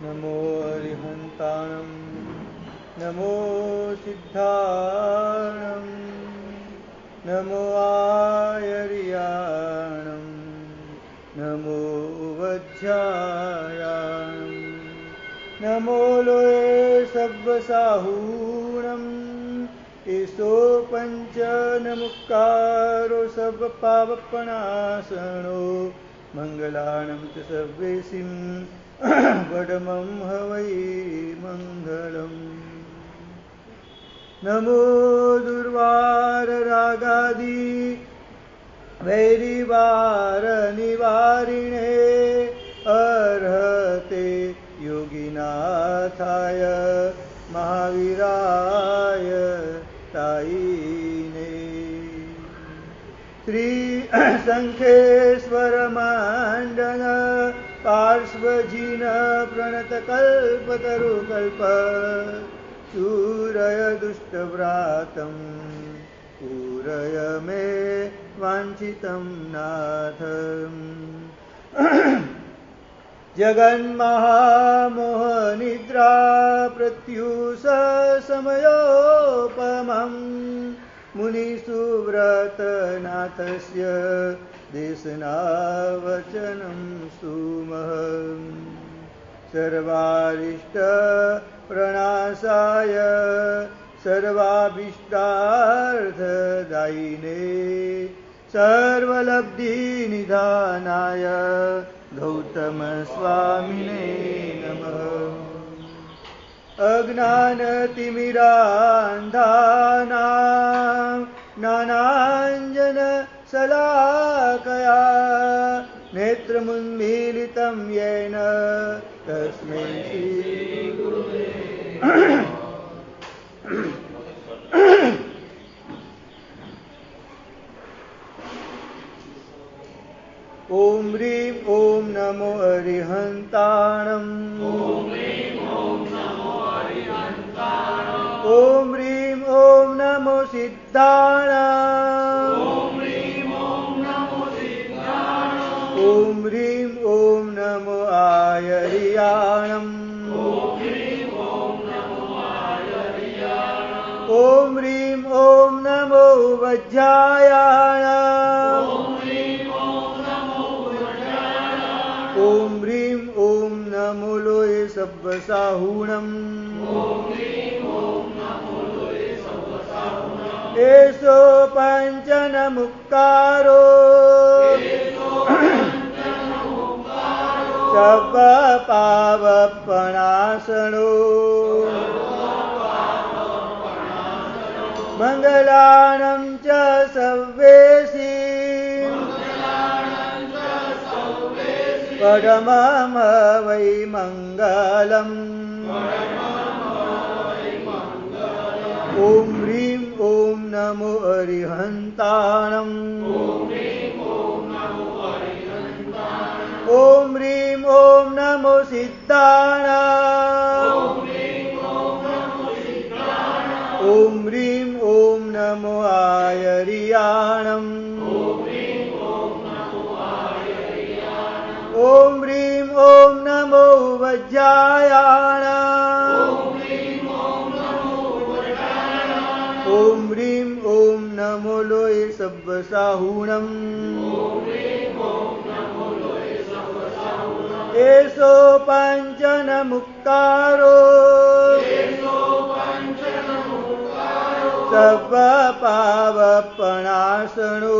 नमो अरिहन्ताणं नमो सिद्धाणं नमो आयर्याणं नमो वज्रायाणं नमो लोये सब्बसाहूणं ईशो पंच नमुक्कारो सब पावपनाशनो मंगलानं च सर्वेसिं वडमं हवै मंगलम् नमो दुर्वार रागादि वैरिवार निवारिणे अर्हते योगिनाथाय महावीराय तायिने श्री शंखेश्वर मंडन पार्श्वजिन प्रणतकल्पतरुकल्प चूरय दुष्टव्रातं पूरय मे वाञ्छितं नाथ जगन्महामोहनिद्रा प्रत्युष समयोपमं मुनिसुव्रतनाथस्य देशनावचनं सुमहम् सर्वारिष्ट प्रणाशाय सर्वाभीष्टार्थदायिने सर्वलब्धिनिधानाय गौतमस्वामिने नमः अज्ञानतिमिरान्धानां ज्ञानाञ्जनशलाकया नेत्रमुन्मीलितं येन तस्मै श्रीगुरुवे ॐ ह्रीं ॐ नमो अरिहन्ताणं ॐ ह्रीं ॐ नमो सिद्धाणां ॐ ह्रीं ॐ नमो आयर्याणं ॐ ह्रीं ॐ नमो वज्रायाणाम् ॐ ह्रीं ॐ नमो लोये सब्बसाहूणम् एषो पञ्चनमुक्कारो सर्वपावपनाशनो मंगलानं च सर्वेषि परमं वै मंगलम् ॐ ह्रीं ॐ नमो अरिहन्ताणं ॐ ह्रीं ॐ नमो सिद्धाणां ॐ ह्रीं ॐ नमो आयर्याणं ॐ ह्रीं ॐ नमो वज्रायाणाम् ॐ ह्रीं ॐ नमो સબ્બસાહુણમ એસો પાંચન મુક્કારો સર્વ પાવપણાસણો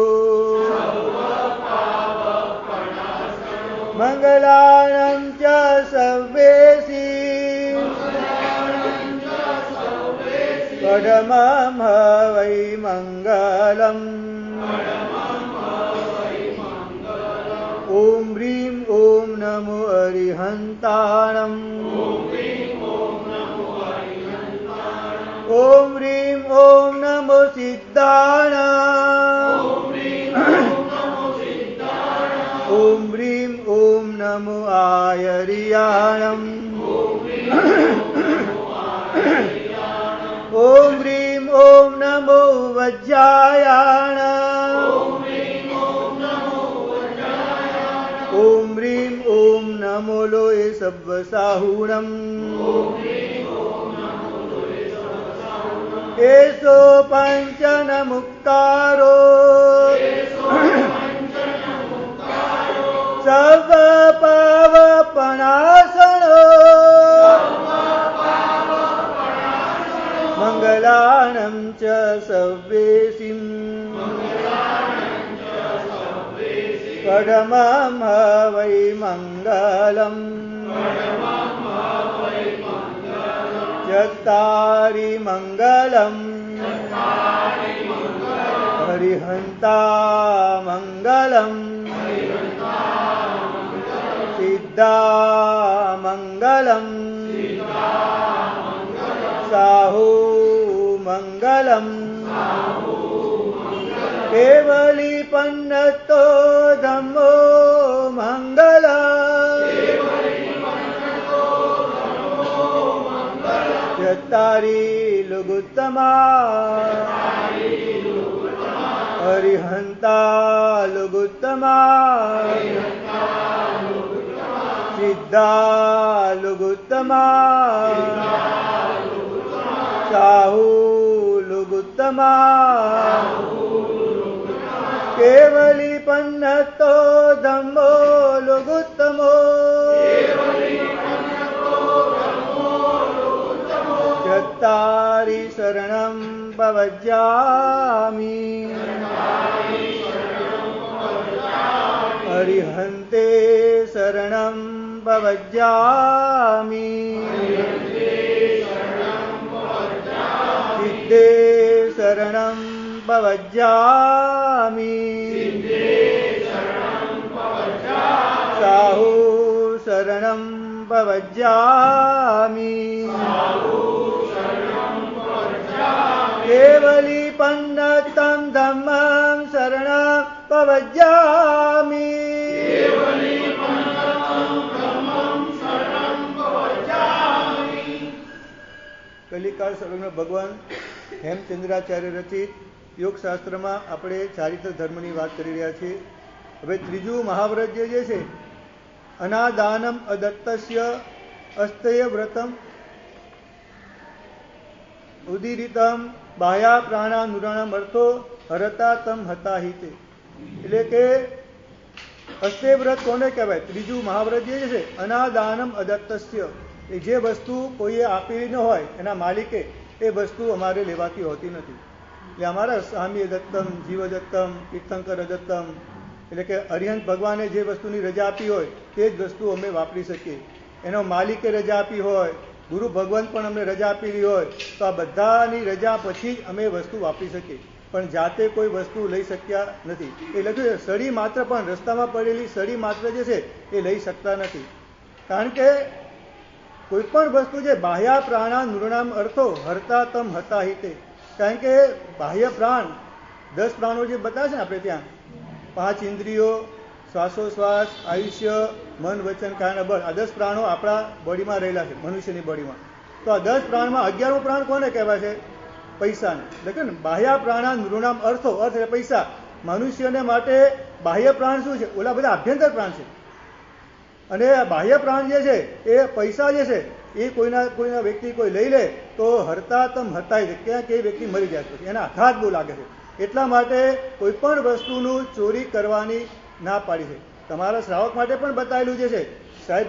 મંગલાણં ચ સર્વેસી પડમં વૈ મંગલમ ઓમ હ્રીમ ઓમ નમો અરિહંતાણમ ઓમ હ્રીમ ઓમ નમો સિદ્ધાણામ ઓમ હ્રીમ ઓમ નમો આયર્યાણમ ઓમ હ્રીમ ઓમ નમો વજ્જાયાણમ ઓમ હ્રીમ ઓમ નમો લોય સબ્બસાહુણમ એસો પંચન મુક્કારો સર્વ પાવપણાસણો મંગલાણં ચ સર્વેસિં પડમં વૈ મંગલમ ચત્તારી મંગલમ હરિહંતા મંગલમ સિદ્ધા મંગલમ સાહુ મંગલમ કેવલી પન્નતો ધમ્મો મંગલમ ચત્તારી લુગુત્તમા હરિહંતા લુગુત્તમા સિદ્ધા લુગુત્તમા સાહુ લુગુત્તમા કેવલી પન્નતો ધમ્મો લુગુત્તમો ચત્તારી શરણં પવજ્જામિ હરિહંતે શરણં પવજ્જામિ સિદ્ધે શરણં પવજ્જામિ સાહુ શરણં પવજ્જામિ કેવલી પન્નતં ધમ્મં શરણં પવજ્જામિ કલિકાળ સર્વજ્ઞ ભગવાન હેમચંદ્રાચાર્ય રચિત યોગશાસ્ત્રમાં આપણે ચારિત્ર ધર્મની વાત કરી રહ્યા છીએ. હવે ત્રીજું મહાવ્રત જે છે અનાદાનમ અદત્તસ્ય અસ્તય વ્રતમ ઉદીરિતમ બાહ્યા પ્રાણા નુરાણામ અર્થો હરતા તમ હતા હિતે. એટલે કે અસ્તય વ્રત કોને કહેવાય? ત્રીજું મહાવ્રત જે છે અનાદાનમ અદત્તસ્ય. એ જે વસ્તુ કોઈએ આપેલી ન હોય એના માલિકે એ વસ્તુ અમારે લેવાતી હોતી નથી. એટલે અમારા સ્વામી દત્તમ જીવ દત્તમ તીર્થંકર દત્તમ એટલે કે અરિહંત ભગવાને જે વસ્તુની રજા આપી હોય તે જ વસ્તુ અમે વાપરી શકીએ. એનો માલિકે રજા આપી હોય, ગુરુ ભગવાન પણ અમને રજા આપેલી હોય તો આ બધાની રજા પછી જ અમે વસ્તુ વાપરી શકીએ. પણ જાતે કોઈ વસ્તુ લઈ શક્યા નથી. એ લખ્યું છે સળી માત્ર પણ રસ્તામાં પડેલી સળી માત્ર જે છે એ લઈ શકતા નથી. કારણ કે કોઈ પણ વસ્તુ જે બાહ્ય પ્રાણા નૃણામ અર્થો હરતા તમ હતા હિતે. કારણ કે બાહ્ય પ્રાણ 10 પ્રાણો જે બતાવે છે ને આપણે ત્યાં 5 ઇન્દ્રિયો, શ્વાસોશ્વાસ, આયુષ્ય, મન, વચન, કાયા, બળ, આ 10 પ્રાણો આપણા બોડીમાં રહેલા છે, મનુષ્યની બોડીમાં. તો આ 10 પ્રાણમાં 11મું પ્રાણ કોને કહેવાય છે? પૈસાને. એટલે ને બાહ્ય પ્રાણા નૃણામ અર્થો, અર્થ એટલે પૈસા. મનુષ્યને માટે બાહ્ય પ્રાણ શું છે? ઓલા બધા આભ્યંતર પ્રાણ છે. અને બાહ્ય પ્રાણ જે છે એ પૈસા જે છે એ કોઈના વ્યક્તિ કોઈ લઈ લે તો હરતા તમ હતાય છે, ક્યાં કે વ્યક્તિ મરી જાય છે, એના આઘાત બહુ લાગે છે. એટલા માટે કોઈ પણ વસ્તુનું ચોરી કરવાની ના પાડી છે. તમારા શ્રાવક માટે પણ બતાવેલું જે છે, સાહેબ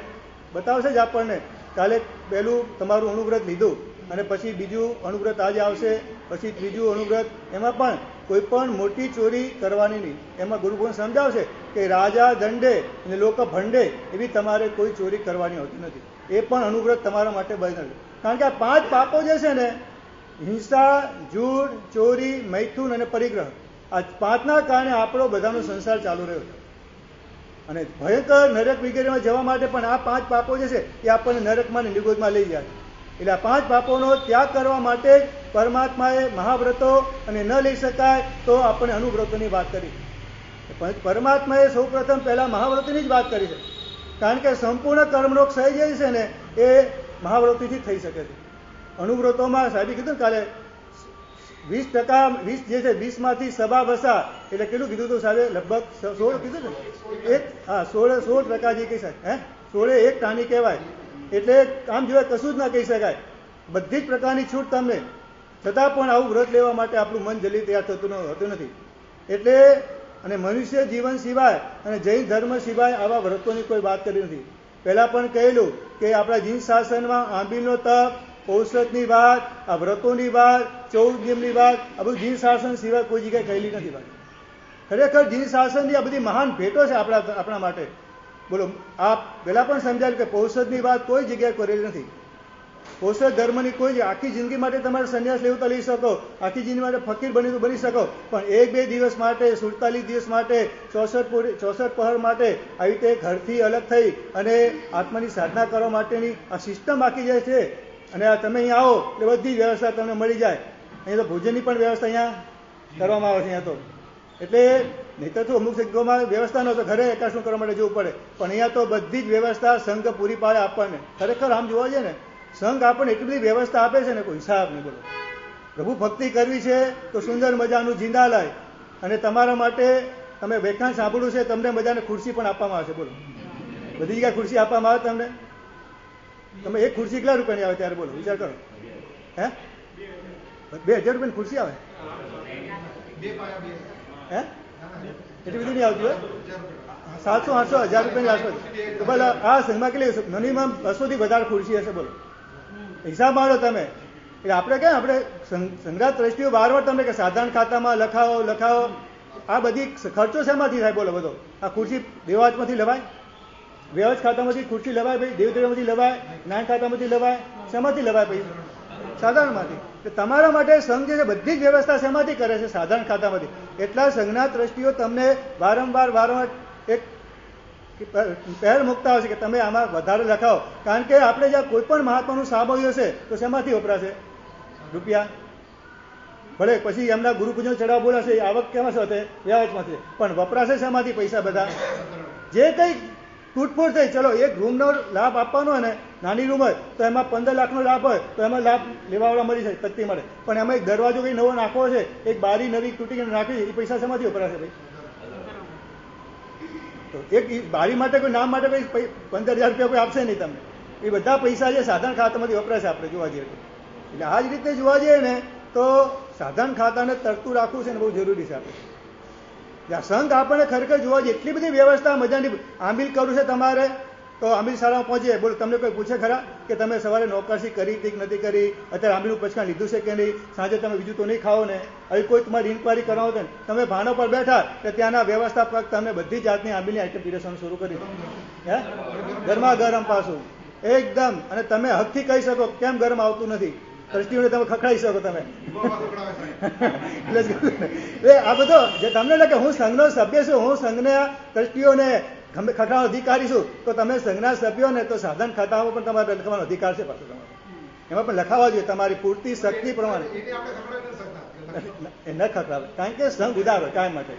બતાવશે જ આપણને. કાલે પહેલું તમારું અનુવ્રત લીધું અને પછી બીજું અનુવ્રત આજે આવશે, પછી ત્રીજું અનુવ્રત, એમાં પણ કોઈ પણ મોટી ચોરી કરવાની નહીં. એમાં ગુરુગુણ સમજાવશે કે રાજા દંડે અને લોક ભંડે એવી તમારે કોઈ ચોરી કરવાની હોતી નથી. એ પણ અનુવ્રત તમારા માટે બંધ નથી. કારણ કે આ 5 પાપો જે છે ને, હિંસા, જૂઠ, ચોરી, મૈથુન અને પરિગ્રહ, આ 5ના કારણે આપણો બધાનો સંસાર ચાલુ રહ્યો છે. અને ભયંકર નરક વગેરેમાં જવા માટે પણ આ 5 પાપો જે છે એ આપણને નરકમાં અને નિગોદમાં લઈ જાય. એટલે આ 5 પાપોનો ત્યાગ કરવા માટે પરમાત્માએ મહાવ્રતો અને ન લઈ શકાય તો આપણે અનુવ્રતોની વાત કરી. પરમાત્માએ સૌ પ્રથમ પહેલા મહાવ્રતોની જ વાત કરી છે. કારણ કે સંપૂર્ણ કર્મનો ક્ષય જે છે ને એ મહાવ્રતોથી થઈ શકે છે. અનુવ્રતોમાં સાહેબે કીધું કાલે 20% 20 જે છે 20માંથી સવા વસા, એટલે કેટલું કીધું હતું સાહેબે? લગભગ 16 કીધું ને? 16% જે કહી શકાય, 16 એક ટાણી કહેવાય. એટલે આમ જોયે કશું જ ના કહી શકાય. બધી જ પ્રકારની છૂટ તમને, છતાં પણ આવું વ્રત લેવા માટે આપણું મન જલ્દી તૈયાર થતું નથી. એટલે અને મનુષ્ય જીવન સિવાય અને જૈન ધર્મ સિવાય આવા વ્રતોની કોઈ વાત કરી નથી. પહેલા પણ કહેલું કે આપણા જીન શાસનમાં આંબીલનો તપ, ઔષધની વાત, આ વ્રતોની વાત, 14 નિયમની વાત, આ બધું જીન શાસન સિવાય કોઈ જગ્યાએ કહેલી નથી વાત. ખરેખર જીન શાસનની આ બધી મહાન ભેટો છે આપણા માટે. બોલો, આ પહેલા પણ સમજાયું કે ઔષધની વાત કોઈ જગ્યાએ કરેલી નથી. ઔષધ ધર્મની કોઈ આખી જિંદગી માટે તમારે સંન્યાસ લેવું તો લઈ શકો, આખી જિંદગી માટે ફકીર બની તો બની શકો, પણ 1-2 દિવસ માટે, 47 દિવસ માટે, 64 પહર માટે આવી રીતે ઘરથી અલગ થઈ અને આત્માની સાધના કરવા માટેની આ સિસ્ટમ આખી જે છે, અને આ તમે અહીંયા આવો એટલે બધી વ્યવસ્થા તમને મળી જાય. અહીંયા તો ભોજનની પણ વ્યવસ્થા અહીંયા કરવામાં આવે છે અહીંયા તો. એટલે નહીં તો અમુક જગ્યાઓમાં વ્યવસ્થા નહોતો, ઘરે એકાશનું કરવા માટે જવું પડે, પણ અહીંયા તો બધી જ વ્યવસ્થા સંઘ પૂરી પાડે આપણને. ખરેખર આમ જોવા જઈએ ને, સંઘ આપણને એટલી બધી વ્યવસ્થા આપે છે ને કોઈ હિસાબ નહીં. બોલો, પ્રભુ ભક્તિ કરવી છે તો સુંદર મજાનું જિંદાલય, અને તમારા માટે તમે વ્યાખ્યાન સાંભળ્યું છે, તમને મજાને ખુરશી પણ આપવામાં આવે છે. બોલો, બધી જગ્યાએ ખુરશી આપવામાં આવે તમને. તમે એક ખુરશી કેટલા રૂપિયાની આવે ત્યારે બોલો, વિચાર કરો. 2000 રૂપિયાની ખુરશી આવે? એટલી બધી નહીં આવતી હોય? 700-800 1000 રૂપિયાની આસપાસ. તો બોલો, આ સંઘમાં કેટલી મિનિમમ 200 થી વધારે ખુરશી હશે. બોલો, હિસાબ માનો તમે. એટલે આપણે ક્યાં, આપણે સંઘના ટ્રસ્ટીઓ વારંવાર તમને કે સાધારણ ખાતામાં લખાવો. આ બધી ખર્ચો શેમાંથી થાય? બોલો બધો. આ ખુરશી દેવાજમાંથી લવાય? વ્યવજ ખાતામાંથી ખુરશી લવાય ભાઈ? દેવદ્રવ્યમાંથી લવાય? જ્ઞાન ખાતામાંથી લવાય? શેમાંથી લવાય ભાઈ? સાધારણમાંથી. તમારા માટે સંઘ જે છે બધી જ વ્યવસ્થા શેમાંથી કરે છે? સાધારણ ખાતામાંથી. એટલા સંઘના ટ્રસ્ટીઓ તમને વારંવાર એક પહેલ મૂકતા હશે કે તમે આમાં વધારે લખાવો. કારણ કે આપણે જ્યાં કોઈ પણ મહાત્માનું સાંભળ્યું હશે તો શેમાંથી વપરાશે? રૂપિયા. ભલે પછી એમના ગુરુપૂજન ચડાવ બોલાશે, આવક કેમાં સાથે? વ્યાજમાંથી. પણ વપરાશે શેમાંથી પૈસા બધા? જે કંઈ તૂટફૂટ થઈ, ચલો એક રૂમનો લાભ આપવાનો હોય ને, નાની રૂમ હોય તો એમાં 15 લાખનો લાભ હોય તો એમાં લાભ લેવાવાળા મળી જાય, તકતી મળે. પણ એમાં એક દરવાજો કંઈ નવો નાખવો છે, એક બારી નવી તૂટી નાખી, એ પૈસા શેમાંથી વપરાશે ભાઈ? તો એક બારી માટે કોઈ નામ માટે કોઈ 15,000 રૂપિયા કોઈ આપશે નહીં તમને. એ બધા પૈસા જે સાધારણ ખાતામાંથી વપરાશે આપણે જોવા જઈએ તો. એટલે આ જ રીતે જોવા જઈએ ને તો સાધારણ ખાતાને તરતું રાખવું છે ને બહુ જરૂરી છે આપણે. સંઘ આપણને ખરેખર જોવા જઈએ એટલી બધી વ્યવસ્થા મજાની. આંબીલ કરવું છે તમારે તો આંબીલ શાળામાં પહોંચીએ. બોલો, તમને કોઈ પૂછે ખરા કે તમે સવારે નોકરશી કરી હતી કે નથી કરી, અત્યારે આંબીલનું પચકાણ લીધું છે કે નહીં, સાંજે તમે બીજું તો નહીં ખાઓ ને, આવી કોઈ તમારી ઇન્કવાયરી કરાવો ને, તમે ભાનો પર બેઠા કે ત્યાંના વ્યવસ્થાપક તમને બધી જાતની આંબીલની આઈટમ પીરસવાનું શરૂ કરી દે. ગરમા ગરમ પાછું એકદમ. અને તમે હકથી કહી શકો કેમ ગરમ આવતું નથી, ટ્રસ્ટીઓને તમે ખખડાઈ શકો તમે. એટલે આ બધો જે તમને લાગે હું સંઘનો સભ્ય છું, હું સંઘના ટ્રસ્ટીઓને ખખડાવવાનો અધિકારી છું, તો તમે સંઘના સભ્યોને તો સાધન ખાતામાં પણ તમારે લખવાનો અધિકાર છે પાછો તમારે. એમાં પણ લખાવા જોઈએ તમારી પૂરતી શક્તિ પ્રમાણે. એ ન ખખડાવે, કારણ કે સંઘ ઉદાર હોય કાયમ માટે.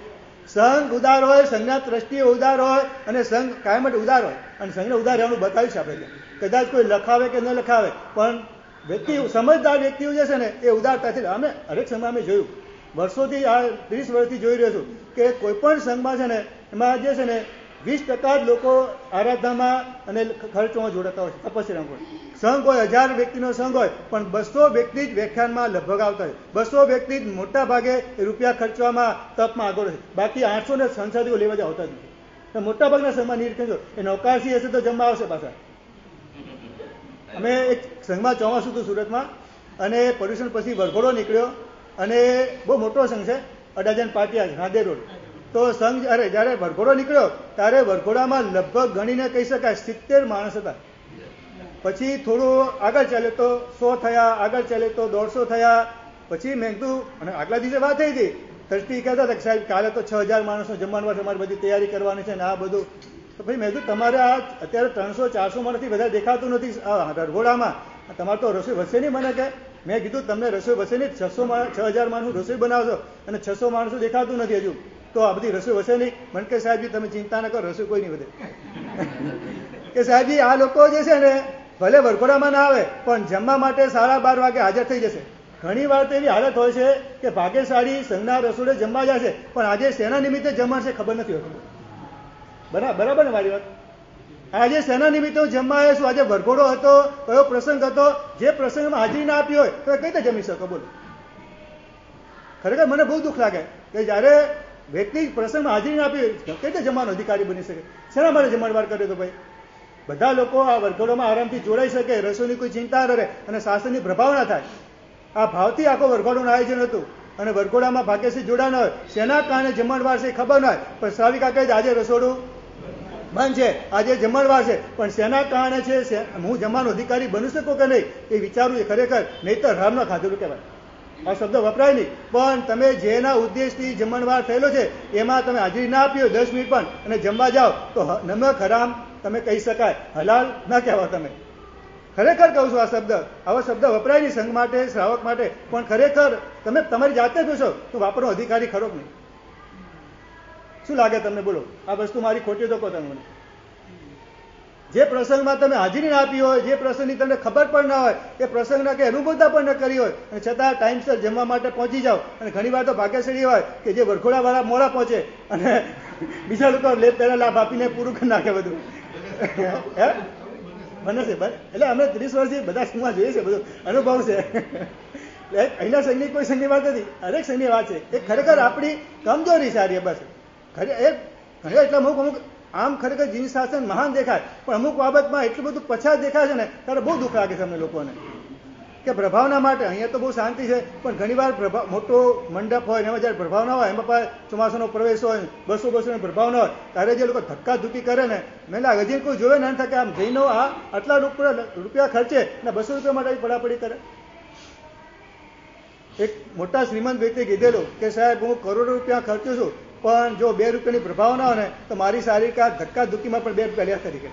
સંઘ ઉદાર હોય, સંઘના ટ્રસ્ટીઓ ઉદાર હોય, અને સંઘ કાયમ માટે ઉદાર હોય. અને સંઘને ઉદાર રહેવાનું બતાવ્યું છે આપણે. કદાચ કોઈ લખાવે કે ન લખાવે, પણ વ્યક્તિ સમજદાર વ્યક્તિઓ જે છે ને એ ઉદારતાથી. અમે હરેક સંઘમાં અમે જોયું, વર્ષોથી આ 30 વર્ષથી જોઈ રહ્યો છું કે કોઈ પણ સંઘમાં છે ને એમાં જે છે ને 20% જ લોકો આરાધનામાં અને ખર્ચમાં જોડાતા હોય છે. તપસ્યામાં હોય, સંઘ હોય 1000 વ્યક્તિનો સંઘ હોય, પણ 200 વ્યક્તિ જ વ્યાખ્યાનમાં લગભગ આવતા હોય. 200 વ્યક્તિ જ મોટા ભાગે રૂપિયા ખર્ચવામાં તપમાં આગળ હોય. બાકી 800 સંસાધીઓ લેવા જ આવતા જ નથી. મોટા ભાગના સંઘમાં નિરીક્ષણ એ નૌકાશી હશે તો જમવા આવશે પાછા. અમે એક સંઘમાં ચોમાસું હતું સુરતમાં, અને પર્યુષણ પછી વરઘોડો નીકળ્યો, અને બહુ મોટો સંઘ છે, અડાજણ પાટિયા નાંદેડ રોડ. તો સંઘ જ્યારે વરઘોડો નીકળ્યો ત્યારે વરઘોડામાં લગભગ ગણીને કહી શકાય 70 માણસ હતા. પછી થોડું આગળ ચાલે તો 100 થયા, આગળ ચાલે તો 150 થયા. પછી મેં કીધું, અને આગલા દિવસે વાત થઈ હતી, ટ્રસ્ટી કહેતા હતા કે સાહેબ કાલે તો 6000 માણસનો જમવાનું, તમારે બધી તૈયારી કરવાની છે ને આ બધું. તો ભાઈ મેં કીધું તમારે આ અત્યારે 300-400 માણસથી વધારે દેખાતું નથી આ વરઘોડામાં, તમારે તો રસોઈ વધશે નહીં. મને કે મેં કીધું તમને રસોઈ વધશે નહીં, 6000 માણસ રસોઈ બનાવશો અને 600 માણસો દેખાતું નથી હજુ, તો આ બધી રસોઈ વધશે નહીં. મને કે સાહેબજી તમે ચિંતા ન કરો, રસોઈ કોઈ નહીં વધે. કે સાહેબજી આ લોકો જે છે ને ભલે વરઘોડામાં ના આવે પણ જમવા માટે 12:30 વાગે હાજર થઈ જશે. ઘણી વાર તો એવી હાલત હોય છે કે ભાગ્યશાળી સંઘના રસોડે જમવા જશે, પણ આજે શેના નિમિત્તે જમણ છે ખબર નથી હોતું. બરાબર ને મારી વાત? આજે શેના નિમિત્તે જમવા આવ્યો છું, આજે વરઘોડો હતો, કયો પ્રસંગ હતો, જે પ્રસંગમાં હાજરી ના આપી હોય તો કઈ રીતે જમી શકો? બોલો. ખરેખર મને બહુ દુઃખ લાગે કે જ્યારે વ્યક્તિ પ્રસંગમાં હાજરી ના આપી કઈ રીતે જમવાનો અધિકારી બની શકે? શેના માટે જમણવાર કર્યો તો ભાઈ? બધા લોકો આ વરઘોડોમાં આરામથી જોડાઈ શકે, રસોઈની કોઈ ચિંતા ન રહે અને શાસનની પ્રભાવ ના થાય. આ ભાવથી આખો વરઘોડોનું આયોજન હતું, અને વરઘોડામાં ભાગ્યશ્રી જોડા ન હોય, શેના કારણે જમણવાર છે ખબર ન હોય, પણ સ્વામી કાકા આજે રસોડું બંધ છે, આજે જમણવાર છે, પણ શેના કારણે છે, હું જમવાનો અધિકારી બની શકું કે નહીં એ વિચારવું છે ખરેખર. નહીં તો રામ ન ખાધેલું કહેવાય. આ શબ્દ વપરાય નહીં, પણ તમે જેના ઉદ્દેશથી જમણવાર થયેલો છે એમાં તમે હાજરી ના આપી હોય 10 મિનિટ પણ અને જમવા જાઓ તો નમક હરામ તમે કહી શકાય, હલાલ ના કહેવા. તમે ખરેખર કહું છું, આ શબ્દ આવા શબ્દ વપરાય નહીં સંઘ માટે, શ્રાવક માટે, પણ ખરેખર તમે તમારી જાતે પૂછો તો વાપરવાનો અધિકારી ખરો કે નહીં? શું લાગે તમને? બોલો, આ વસ્તુ મારી ખોટી તો કહો તમે મને. જે પ્રસંગમાં તમે હાજરી ના આપી હોય, જે પ્રસંગની તમને ખબર પણ ના હોય, એ પ્રસંગના કે અનુભવતા પણ ન કરી હોય, અને છતાં ટાઈમસર જમવા માટે પહોંચી જાઓ. અને ઘણી વાર તો ભાગ્યશાળી હોય કે જે વરઘોડાવાળા મોડા પહોંચે અને બીજા લોકો પહેલા લાભ આપીને પૂરું કરી નાખે બધું. મને છે ભાઈ, એટલે અમે 30 વર્ષથી બધા સંઘમાં જોઈએ છે, બધું અનુભવ છે. અહીંના સંઘની કોઈ સંઘની વાત નથી, હરેક સંઘની વાત છે. એ ખરેખર આપણી કમજોરી સારી બસ. એટલે અમુક આમ ખરેખર જીન શાસન મહાન દેખાય, પણ અમુક બાબતમાં એટલું બધું પછાત દેખાય છે ને ત્યારે બહુ દુઃખ લાગે છે અમને લોકોને. કે પ્રભાવના માટે અહીંયા તો બહુ શાંતિ છે, પણ ઘણીવાર મોટો મંડપ હોય એમાં જ્યારે પ્રભાવ ના હોય, એમાં પણ ચોમાસાનો પ્રવેશ હોય, 200 પ્રભાવ ના હોય, ત્યારે જે લોકો ધક્કા ધુક્કી કરે ને, મેં હજી કોઈ જોવે ના થાય કે આમ જઈને આટલા રૂપિયા ખર્ચે ને 200 રૂપિયા માટે પડાપડી કરે. એક મોટા શ્રીમંત વ્યક્તિ કીધેલું કે સાહેબ હું કરોડો રૂપિયા ખર્ચું છું, પણ જો 2 રૂપિયાની પ્રભાવ ના હોય ને તો મારી સારી કાર ધક્કા ધુક્કીમાં પણ 2 રૂપિયા લ્યા તરીકે.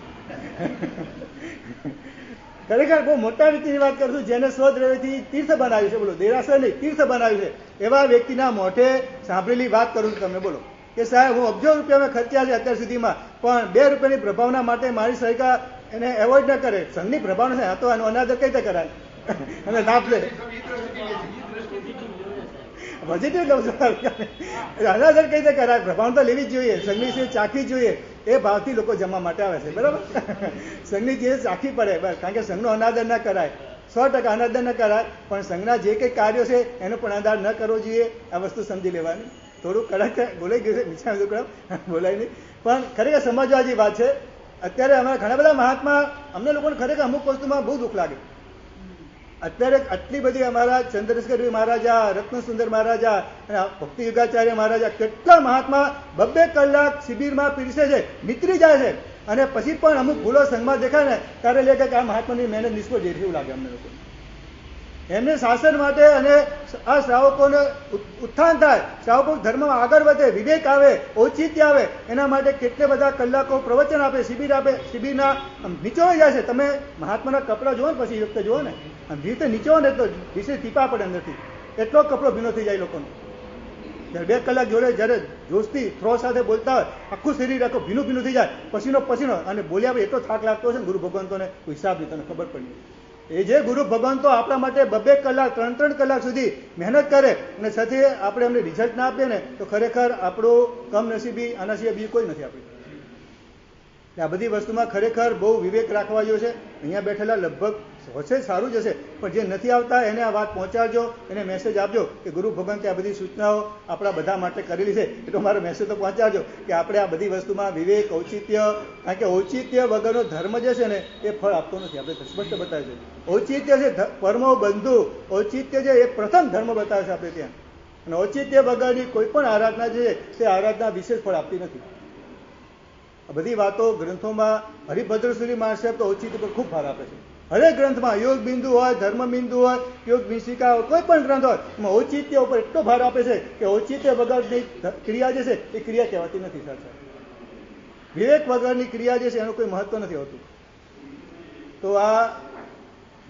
ખરેખર બહુ મોટા વ્યક્તિની વાત કરું છું, જેને સ્વદ્રવ્યથી તીર્થ બનાવ્યું છે. બોલો, દેરાસર નહીં, તીર્થ બનાવ્યું છે. એવા વ્યક્તિના મોઢે સાંભળેલી વાત કરું છું તમને. બોલો કે સાહેબ હું અબજો રૂપિયા ખર્ચ્યા છે અત્યાર સુધીમાં, પણ 2 રૂપિયાની પ્રભાવના માટે મારી સરકાર એને એવોઇડ ન કરે. સંઘની પ્રભાવના છે તો એનો અનાદર કઈ રીતે કરાય અને લાભ લે? પોઝિટિવ લઉં છું, અનાદર કઈ રીતે કરાય? પ્રભાવ તો લેવી જ જોઈએ, સંઘની ચીજ ચાખવી જોઈએ. એ ભાવથી લોકો જમવા માટે આવે છે, બરાબર. સંઘની ચીજ ચાખવી પડે, બસ, કારણ કે સંઘનો અનાદર ન કરાય, 100% અનાદર ન કરાય, પણ સંઘના જે કંઈ કાર્યો છે એનો પણ અનાદર ન કરવો જોઈએ. આ વસ્તુ સમજી લેવાની. થોડું કડક બોલાઈ ગયું છે, બીજા બધું કડક બોલાય નહીં, પણ ખરેખર સમજવા જેવી વાત છે. અત્યારે અમારા ઘણા બધા મહાત્મા, અમને લોકોને ખરેખર અમુક વસ્તુમાં બહુ દુઃખ લાગે. અત્યારે આટલી બધી અમારા ચંદ્રશેખર મહારાજા, રત્નસુંદર મહારાજા અને ભક્તિ યુગાચાર્ય મહારાજા, કેટલા મહાત્મા 2 કલાક શિબિરમાં પીરસે છે, નીતરી જાય છે, અને પછી પણ અમુક ભૂલો સંઘમાં દેખાય ને ત્યારે લે કે આ મહાત્માની મહેનત નિષ્ફળ જઈ એવું લાગે અમને લોકો. એમને શાસન માટે અને આ શ્રાવકોને ઉત્થાન થાય, શ્રાવકો ધર્મમાં આગળ વધે, વિવેક આવે, ઔચિત્ય આવે, એના માટે કેટલે બધા કલાકો પ્રવચન આપે, શિબિર આપે. શિબિરના નીચોઈ જાય છે. તમે મહાત્માના કપડા જુઓ ને પછી વખતે જુઓ ને, આમ રીતે નીચો ને તો વિશે ટીપા પડે અંદરથી, એટલો કપડો ભીનો થઈ જાય લોકોનો. જ્યારે 2 કલાક જોડે જ્યારે જોશથી થ્રો સાથે બોલતા હોય, આખું શરીર આખું ભીનું ભીનું થઈ જાય, પસીનો, અને બોલ્યા એટલો થાક લાગતો હશે ને ગુરુ ભગવંતોને કોઈ હિસાબ નહીં, તને ખબર પડી. એ જે ગુરુ ભગવંતો આપણા માટે 2 કલાક 3 કલાક સુધી મહેનત કરે અને સાથે આપણે એમને રિઝલ્ટ ના આપીએ ને તો ખરેખર આપણું કમનસીબી આના સિવાય બીજું કોઈ નથી. આપણે આ બધી વસ્તુમાં ખરેખર બહુ વિવેક રાખવા જેવો છે. અહીંયા બેઠેલા લગભગ હશે, સારું જ હશે, પણ જે નથી આવતા એને આ વાત પહોંચાડજો, એને મેસેજ આપજો કે ગુરુ ભગવંતે આ બધી સૂચનાઓ આપણા બધા માટે કરેલી છે. એટલો મારો મેસેજ તો પહોંચાડજો કે આપણે આ બધી વસ્તુમાં વિવેક, ઔચિત્ય, કારણ કે ઔચિત્ય વગરનો ધર્મ જે છે ને એ ફળ આપતો નથી. આપણે સ્પષ્ટ બતાવે છે ઔચિત્ય છે પરમો બંધુ, ઔચિત્ય છે એ પ્રથમ ધર્મ બતાવે છે આપણે ત્યાં. અને ઔચિત્ય વગરની કોઈ પણ આરાધના જે છે તે આરાધના વિશેષ ફળ આપતી નથી. બધી વાતો ગ્રંથોમાં હરિભદ્રસુરી મહારાજ સાહેબ તો ઔચિત્ય પર ખૂબ ભાર આપે છે. હરેક ગ્રંથમાં યોગ બિંદુ હોય, ધર્મ બિંદુ હોય, યોગ વિશિકા હોય, કોઈ પણ ગ્રંથ હોય એમાં ઔચિત્ય ઉપર એટલો ભાર આપે છે કે ઔચિત્ય વગરની ક્રિયા જે છે એ ક્રિયા કહેવાતી નથી. સાચા વિવેક વગરની ક્રિયા જે છે એનું કોઈ મહત્વ નથી હોતું. તો આ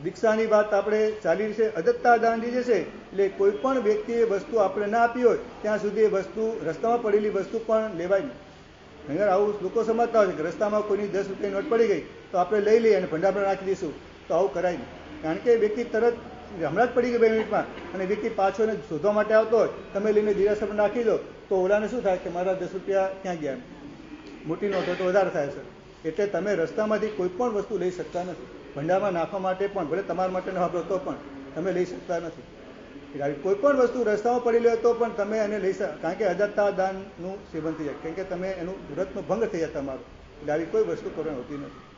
દીક્ષાની વાત આપણે ચાલી રહી છે. અદત્તા દાંડી જે છે એટલે કોઈ પણ વ્યક્તિએ વસ્તુ આપણે ના આપી હોય ત્યાં સુધી એ વસ્તુ રસ્તામાં પડેલી વસ્તુ પણ લેવાય નહીં. ઘણી આવું લોકો સમજતા હોય છે કે રસ્તામાં કોઈની 10 રૂપિયાની નોટ પડી ગઈ તો આપણે લઈ લઈએ અને ભંડારમાં રાખી દઈશું, તો આવું કરાય નહીં. કારણ કે વ્યક્તિ તરત હમણાં જ પડી ગઈ 2 મિનિટમાં અને વ્યક્તિ પાછો એને શોધવા માટે આવતો હોય, તમે લઈને દિરાસરમાં નાખી દો તો ઓલાને શું થાય કે મારા 10 રૂપિયા ક્યાં ગયા, મોટી નોટ હોય તો વધારે થાય છે. એટલે તમે રસ્તામાંથી કોઈ પણ વસ્તુ લઈ શકતા નથી. ભંડારમાં નાખવા માટે પણ ભલે તમારા માટે ન વાપરો તો પણ તમે લઈ શકતા નથી. કોઈ પણ વસ્તુ રસ્તામાં પડેલી હોય તો પણ તમે એને લઈ શકો, કારણ કે અદત્તા દાનનું સેવન થઈ જાય, કારણ કે તમે એનું વ્રતનો ભંગ થઈ જાય તમારું. એટલે આવી કોઈ વસ્તુ કરવાની હોતી નથી.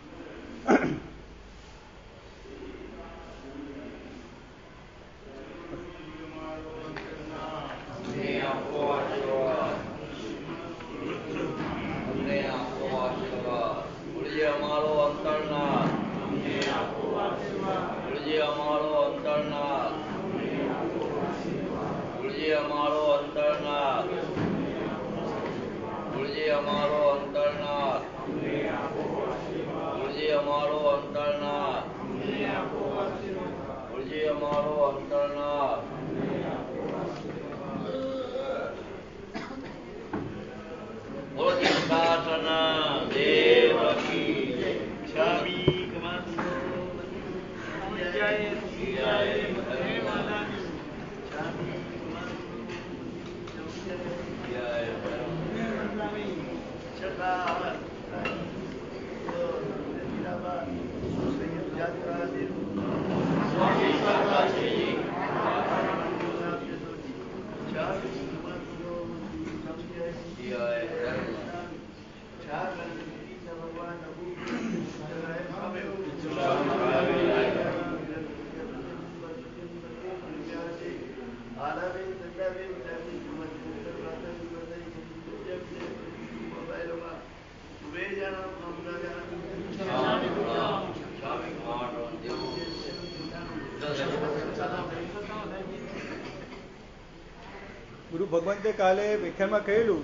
ગુરુ ભગવંતે કાલે વ્યાખ્યાનમાં કહેલું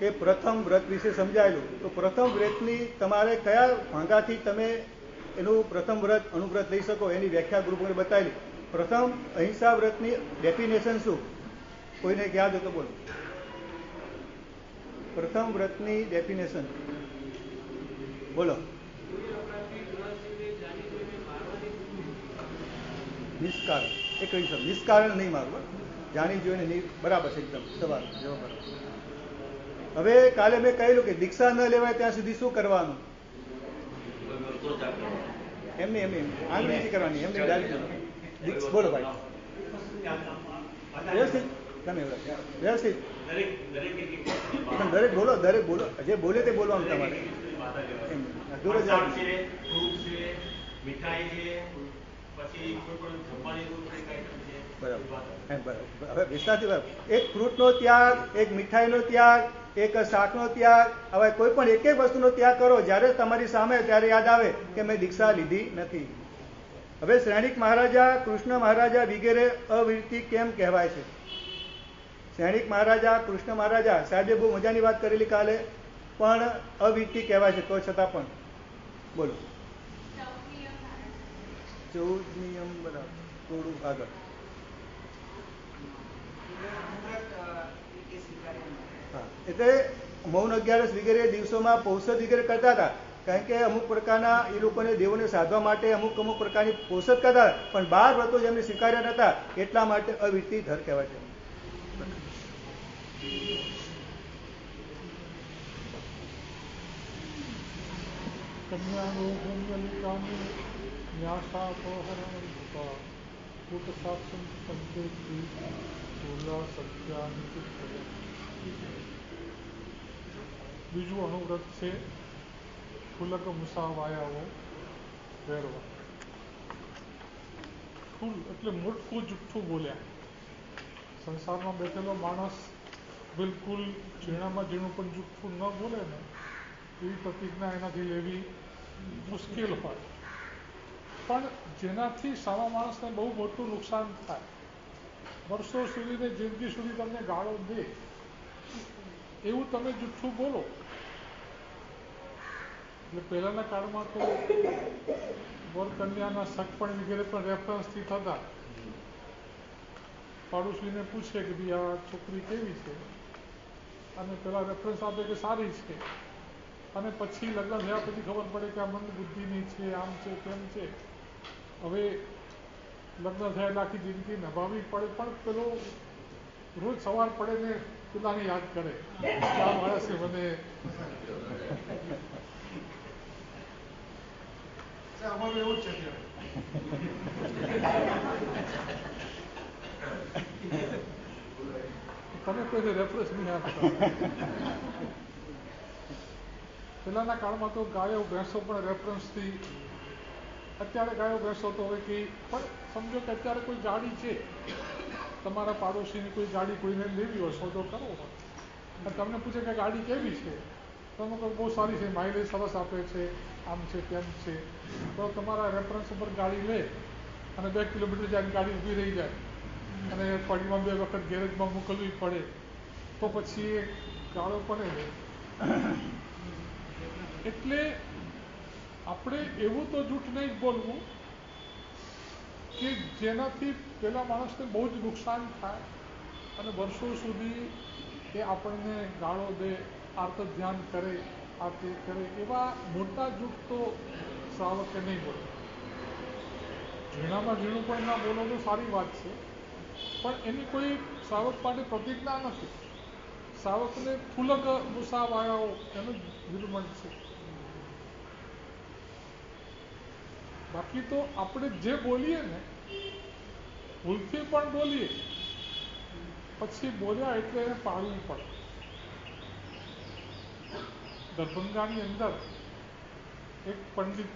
કે પ્રથમ વ્રત વિશે સમજાયેલું. તો પ્રથમ વ્રતની તમારે કયા ભાંગાથી તમે એનું પ્રથમ વ્રત અનુવ્રત લઈ શકો એની વ્યાખ્યા ગુરુ ભગવંતે બતાવેલી. પ્રથમ અહિંસા વ્રતની ડેફિનેશન શું? કોઈને યાદ હોય તો બોલો. પ્રથમ વ્રતની ડેફિનેશન બોલો. નિષ્કારણ. એક નિષ્કારણ નહીં મારું, જાણી જોઈને નહીં, બરાબર છે એકદમ સવાલ જવાબ બરાબર. હવે કાલે મેં કહેલું કે દીક્ષા ન લેવાય ત્યાં સુધી શું કરવાનું? એમની આંગળી નથી કરવાની, એમની ડાયરેક્ટ બોલો ભાઈ. વ્યવસ્થિત તમે વ્યવસ્થિત દરેક બોલો, જે બોલે તે બોલવાનું તમારે. હવે વિસ્તારથી એક ફ્રૂટનો ત્યાગ, એક મીઠાઈનો ત્યાગ, એક શાકનો ત્યાગ, હવે કોઈ પણ એક વસ્તુનો ત્યાગ કરો જ્યારે તમારી સામે ત્યારે યાદ આવે કે મેં દીક્ષા લીધી નથી. હવે શ્રેણિક મહારાજા, કૃષ્ણ મહારાજા વગેરે અવિરતિ કેમ કહેવાય છે? શ્રેણિક મહારાજા, કૃષ્ણ મહારાજા સાહેબે બહુ મજાની વાત કરેલી કાલે, પણ અવિરતિ કહેવાય છે તો છતાં પણ બોલો. 14 નિયમ બરાબર, થોડું આગળ. હા, એટલે મૌન 11 વગેરે દિવસોમાં પૌષધ વગેરે કરતા હતા, કારણ કે અમુક પ્રકારના એ લોકોને દેવોને સાધવા માટે અમુક પ્રકારની પૌષધ કરતા, પણ 12 વ્રતો જેમને સ્વીકાર્યા નતા એટલા માટે અવિરતિ ધર કહેવાય છે. કન્યારોગમ્યલિકાની ન્યાસાપહરણ કૂટસાક્ષમ સંકેતથી સ્થૂલા સત્યાની. બીજું અનુવ્રત છે ફૂલક મુસાવાયાઓ વેરવા. ફૂલ એટલે મોટું જુઠ્ઠું બોલ્યા. સંસારમાં બેઠેલો માણસ બિલકુલ ઝીણામાં ઝીણું પણ જુઠ્ઠું ન બોલે ને એવી પ્રતિજ્ઞા એનાથી લેવી મુશ્કેલ હોય. પણ જેનાથી સામા માણસને બહુ મોટું નુકસાન થાય, વર્ષો સુધીને જિંદગી સુધી તમને ગાળો દે એવું તમે જુઠ્ઠું બોલો. એટલે પહેલાંના કાળમાં તો વર કન્યાના સગપણ વગેરે પણ રેફરન્સથી થતા. પાડોશીને પૂછે કે ભાઈ આ છોકરી કેવી છે, અને પેલા રેફરન્સ આપે કે સારી છે, અને પછી લગ્ન થયા પછી ખબર પડે કે આ મંદ બુદ્ધિની છે, આમ છે, તેમ છે. હવે લગ્ન થયા એટલે આખી જિંદગી નભાવવી પડે, પણ પેલો રોજ સવાર પડે ને પેલાને યાદ કરે કે આ માણસે મને અમારું એવું છે. તમે કોઈને રેફરન્સ નહીં આપતા. પહેલાંના કાળમાં તો ગાયો ભેંસો પણ રેફરન્સથી, અત્યારે ગાયો ભેંસો તો હોય કે પણ સમજો કે અત્યારે કોઈ ગાડી છે, તમારા પાડોશીની કોઈ ગાડી કોઈને લેવી હોય, સોદો કરવો હોય, અને તમને પૂછે કે ગાડી કેવી છે, તમે કહો બહુ સારી છે, માઇલેજ સરસ આપે છે, આમ છે, તેમ છે. તો તમારા રેફરન્સ ઉપર ગાડી લે અને 2 કિલોમીટર જાય ગાડી ઊભી રહી જાય અને પડીમાં 2 વખત ગેરેજમાં મોકલવી પડે, તો પછી એ ગાળો પડે ને. એટલે આપણે એવું તો જૂઠ નહીં જ બોલવું કે જેનાથી પેલા માણસને બહુ જ નુકસાન થાય અને વર્ષો સુધી એ આપણને ગાળો દે, આર્ત ધ્યાન કરે, આ તે કરે. એવા મોટા જૂઠ તો શ્રાવકે નહીં બોલે. ઝીણામાં ઝીણું પણ ના બોલો તો સારી વાત છે, પણ એની કોઈ શ્રાવક માટે પ્રતિજ્ઞા નથી. શ્રાવકને ફૂલક મુસાવાયાઓ એનું વિરમણ છે. બાકી તો આપણે જે બોલીએ ને, ભૂલથી પણ બોલીએ, પછી બોલ્યા એટલે એને પાળવું પડે. દરભંગાની અંદર એક પંડિત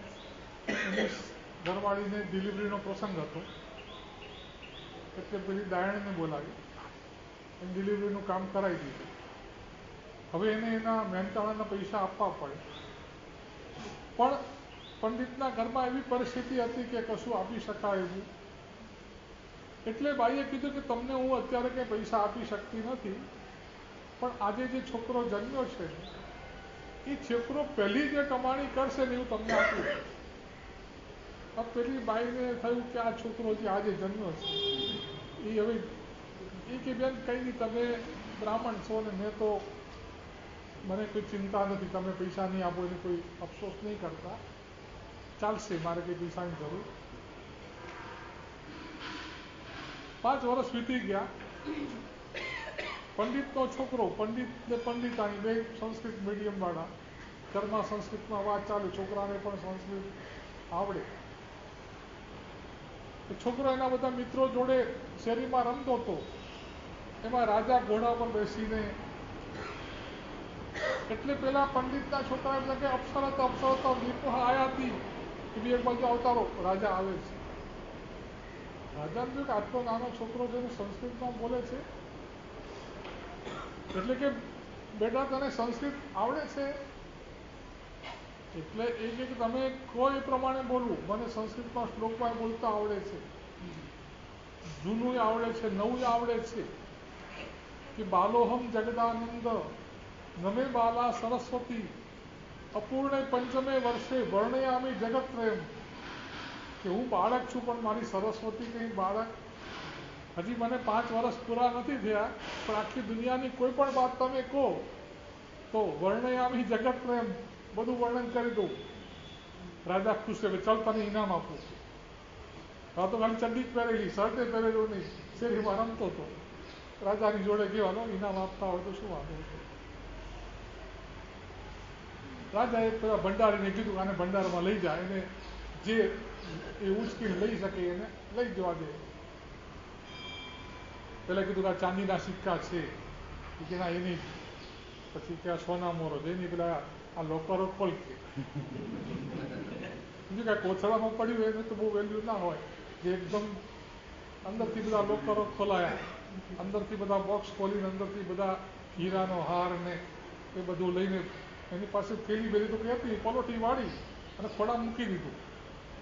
ઘરવાળીને ડિલિવરીનો પ્રસંગ હતો, એટલે પેલી દાયણને બોલાવી એને ડિલિવરીનું કામ કરાવી દીધું. હવે એને એના મહેનતાણાના પૈસા આપવા પડે, પણ પંડિતના ઘરમાં એવી પરિસ્થિતિ હતી કે કશું આપી શકાય એવું. એટલે બાઈએ કીધું કે તમને હું અત્યારે કંઈ પૈસા આપી શકતી નથી, પણ આજે જે છોકરો જન્મ્યો છે એ છોકરો પહેલી જે કમાણી કરશે ને એવું તમને આપ્યું. હવે પેલી બાઈને થયું કે આ છોકરો જે આજે જન્મ્યો છે એ હવે એ કે બેન કંઈ નહીં, તમે બ્રાહ્મણ છો ને મેં તો મને કોઈ ચિંતા નથી, તમે પૈસા નહીં આપો એટલે કોઈ અફસોસ નહીં કરતા, ચાલશે, મારે કંઈ પૈસાની જરૂર. 5 વર્ષ વીતી ગયા. પંડિતનો છોકરો, પંડિત ને પંડિતાણી બે સંસ્કૃત મીડિયમવાળા, ઘરમાં સંસ્કૃતમાં વાત ચાલે, છોકરાને પણ સંસ્કૃત આવડે. છોકરો એના બધા મિત્રો જોડે શેરીમાં રમતો હતો. એમાં રાજા ઘોડા પર બેસીને, એટલે પેલા પંડિતના છોકરા એટલે કે અપ્સરત આયા હતી કે બી એક બાજુ અવતારો, રાજા આવે છે. રાજાને જો કે આટલો નાનો છોકરો છે સંસ્કૃતમાં બોલે છે, એટલે કે બેટા તને સંસ્કૃત આવડે છે? એટલે એ કે તમે કોઈ પ્રમાણે બોલવું, મને સંસ્કૃતમાં શ્લોકમાં બોલતા આવડે છે, જૂનું આવડે છે, નવું આવડે છે. કે બાલોહમ જગદાનંદ નમે બાલા સરસ્વતી અપૂર્ણે પંચમે વર્ષે વર્ણયામી જગત પ્રેમ. કે હું બાળક છું પણ મારી સરસ્વતી કંઈ બાળક, હજી મને 5 વર્ષ પૂરા નથી થયા, પણ આખી દુનિયાની કોઈ પણ વાત તમે કહો તો વર્ણયામી જગત પ્રેમ, બધું વર્ણન કરી દઉં. રાજા ખુશ છે, ચાલ તને ઇનામ આપું. હા તો ખાલી ચડ્ડી જ પહેરેલી, શર્ટે પહેરેલું નહીં, શેરીમાં રમતો હતો. રાજાની જોડે ગયો, ઇનામ આપતા હોય તો શું વાંધો છે. રાજાએ પેલા ભંડારીને કીધું આને ભંડારમાં લઈ જાય, એને જે એ ઉચકીને લઈ શકે એને લઈ જવા દે. પેલા કીધું કે આ ચાંદીના સિક્કા છે કે ના એની, પછી કે આ સોના મોરો છે એની, પેલા આ લોકરો ખોલ કે બીજું કાંઈ કોથળામાં પડ્યું એને તો બહુ વેલ્યુ ના હોય, જે એકદમ અંદરથી બધા લોકરો ખોલાયા, અંદરથી બધા બોક્સ ખોલીને અંદરથી બધા હીરાનો હાર ને એ બધું લઈને એની પાસે થેલી બેલી તો કઈ હતી પલોઠી વાળી અને ખોડા મૂકી દીધું,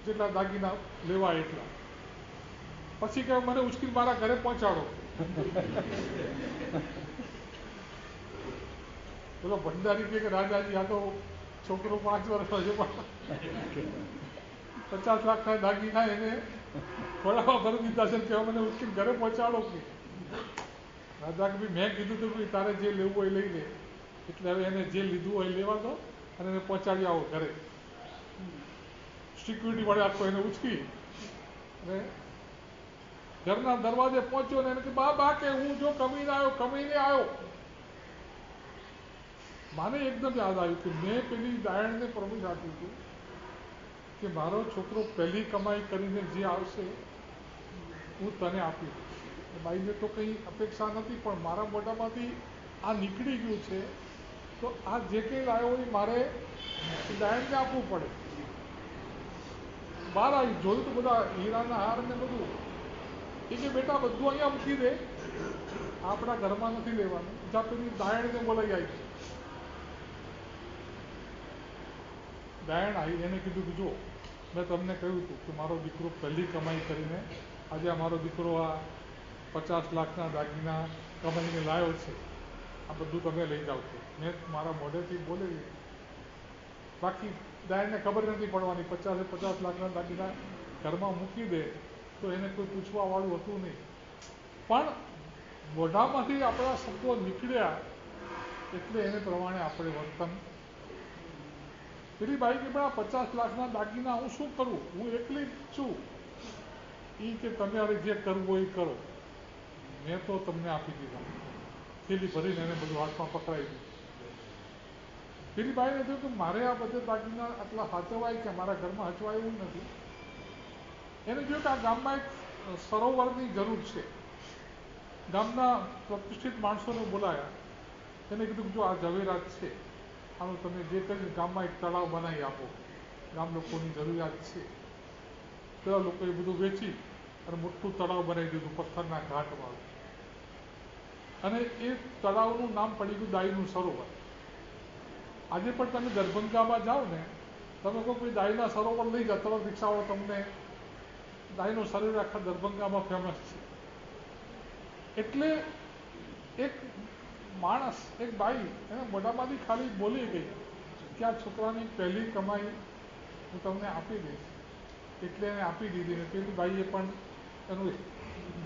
જેટલા દાગીના લેવાય એટલા. પછી કે મને ઉચકીને મારા ઘરે પહોંચાડો. પેલો ભંડારી કે રાજાજી આ તો છોકરો 5 વર્ષનો છે પણ 50 લાખના દાગીના એને ખોડામાં ભરી દીધા છે, કે મને ઉચકીને ઘરે પહોંચાડો. કે રાજા કે ભાઈ મેં કીધું હતું ભાઈ તારે જે લેવું હોય લઈ લે, એટલે હવે એને જે લીધું હોય લેવા દો અને એને પહોંચાડી આવો ઘરે. સિક્યુરિટી વાળે આખો એને ઉચકી અને ઘરના દરવાજે પહોંચ્યો ને એને કે બા કે હું જો કમીને આવ્યો. મને એકદમ યાદ આવ્યું કે મેં પેલી દાયણને પ્રોમિસ આપ્યું હતું કે મારો છોકરો પહેલી કમાઈ કરીને જે આવશે હું તને આપી દઈશ. બાઈને તો કંઈ અપેક્ષા નથી, પણ મારા મોઢામાંથી આ નીકળી ગયું છે તો આ જે કંઈ લાવ્યો હોય મારે દાયણને આપવું પડે. બહાર આવી જોયું તો બધા હીરાના હાર ને બધું. એ કે બેટા બધું અહીંયા મૂકી દે, આપણા ઘરમાં નથી લેવાનું. જ્યાં પેલી દાયણને બોલાવી આવી. દાયણ આવી એને કીધું કે જો મેં તમને કહ્યું હતું કે મારો દીકરો પહેલી કમાઈ કરીને આજે મારો દીકરો આ 50 લાખના દાગીના કમાઈને લાવ્યો છે, આ બધું તમે લઈ જાઓ છો. મેં મારા મોઢેથી બોલેલી, બાકી દાયણને ખબર નથી પડવાની. 50 લાખના દાગીના ઘરમાં મૂકી દે તો એને કોઈ પૂછવાવાળું હતું નહીં, પણ મોઢામાંથી આપણા શબ્દો નીકળ્યા એટલે એને પ્રમાણે આપણે વર્તન. પેલી બાઈ કે પણ 50 લાખના દાગીના હું શું કરું, હું એકલી જ છું. એ કે તમે હવે જે કરવું હોય એ કરો, મેં તો તમને આપી દીધા. થેલી ભરીને એને બધું હાથમાં પકડાવી દીધું. પેલી બાઈને થયું કે મારે આ બધે દાગીના આટલા સાચવાય કે મારા ઘરમાં હચવાય એવું નથી. એને જોયું કે આ ગામમાં એક સરોવરની જરૂર છે. ગામના પ્રતિષ્ઠિત માણસોને બોલાયા, એને કીધું કે જો આ ઝવેરાત છે આનું તમે જે કરી ગામમાં એક તળાવ બનાવી આપો, ગામ લોકોની જરૂરિયાત છે. પેલા લોકોએ બધું વેચી અને મોટું તળાવ બનાવી દીધું પથ્થરના ઘાટવાળું, અને એ તળાવનું નામ પડી ગયું દાઈનું સરોવર. આજે પણ તમે દરભંગામાં જાઓ ને, તમે કોઈ દાઈના સરોવર લઈ જાઓ, તરત રિક્ષાવાળો તમને દાઈનું સરોવર આખા દરભંગામાં ફેમસ છે. એટલે એક માણસ, એક બાઈ એને મોઢામાંથી ખાલી બોલી ગઈ કે આ છોકરાની પહેલી કમાઈ હું તમને આપી દઈશ, એટલે એને આપી દીધી. ને પેલી બાઈએ પણ એનું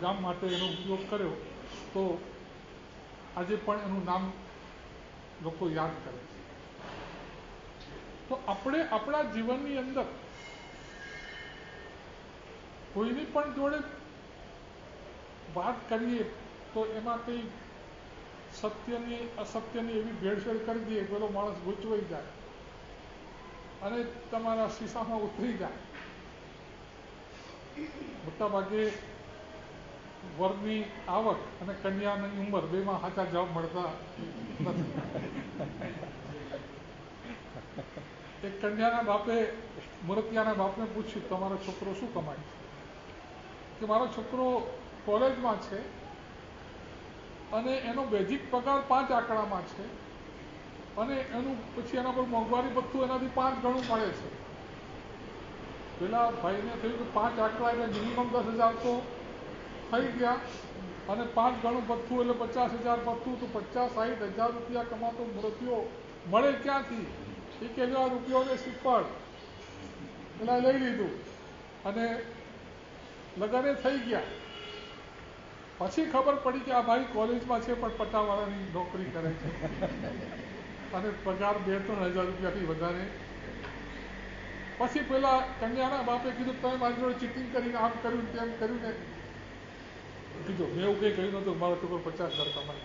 ગામ માટે એનો ઉપયોગ કર્યો, તો આજે પણ એનું નામ લોકો યાદ કરે છે. તો આપણે આપણા જીવનની અંદર કોઈની પણ જોડે વાત કરીએ તો એમાં કંઈ સત્યની અસત્યની એવી ભેળસેળ કરી દઈએ, પેલો માણસ ગૂંચવાઈ જાય અને તમારા શીશામાં ઉતરી જાય. મોટાભાગે વરની આવક અને કન્યાની ઉંમર બેમાં સાચા જવાબ મળતા નથી. એક કન્યાના બાપે મૂર્તિયાના બાપને પૂછ્યું તમારો છોકરો શું કમાય છે? કે મારો છોકરો કોલેજમાં છે અને એનો બેઝિક પગાર 5 આંકડામાં છે, અને એનું પછી એના પર મોંઘવારી ભથ્થું એનાથી 5 ગણું મળે છે. પેલા ભાઈને થયું કે 5 આંકડા એટલે મિનિમમ 10,000 તો થઈ ગયા, અને 5 ગણું ભથ્થું એટલે 50,000 ભથ્થું, તો 50-60 હજાર રૂપિયા કમાતો મૂર્તિઓ મળે ક્યાંથી? એ કે રૂપિયોને શ્રીફળ પેલા લઈ લીધું અને લગ્ને થઈ ગયા. પછી ખબર પડી કે આ ભાઈ કોલેજમાં છે પણ પટ્ટાવાળાની નોકરી કરે છે અને પગાર 2-3 હજાર રૂપિયાથી વધારે. પછી પેલા કન્યાના બાપે કીધું તમે મારી જોડે ચીટિંગ કરીને આમ કર્યું તેમ કર્યું ને. કીધું મેં એવું કંઈ કહ્યું નહોતું, મારો છોકરો 50,000 કમાય.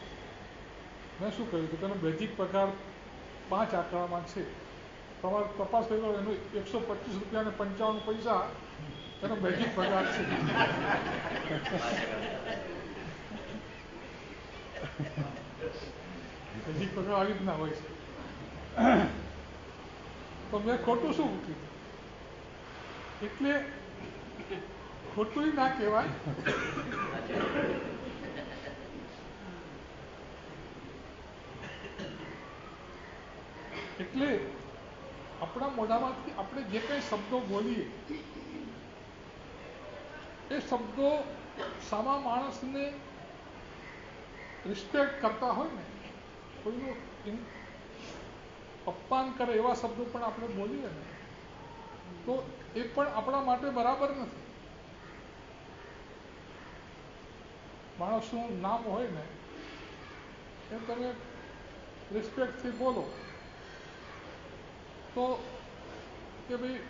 મેં શું કહ્યું કે તેનો બેઝિક પગાર 5 આંકડામાં છે તમારે તપાસ કરી લો, એનું 125 રૂપિયા અને 55 પૈસા એનો બેઝિક પગાર છે. બેઝિક પગાર આવી રીતના હોય છે. તો મેં ખોટું શું કીધું? એટલે ખોટું ના કહેવાય. એટલે આપણા મોઢામાંથી આપણે જે કંઈ શબ્દો બોલીએ એ શબ્દો સામા માણસને રિસ્પેક્ટ કરતા હોય ને, કોઈનું અપમાન કરે એવા શબ્દો પણ આપણે બોલીએ ને તો એ પણ આપણા માટે બરાબર નથી. માણસનું નામ હોય ને એ તમે રિસ્પેક્ટથી બોલો તો કે ભાઈ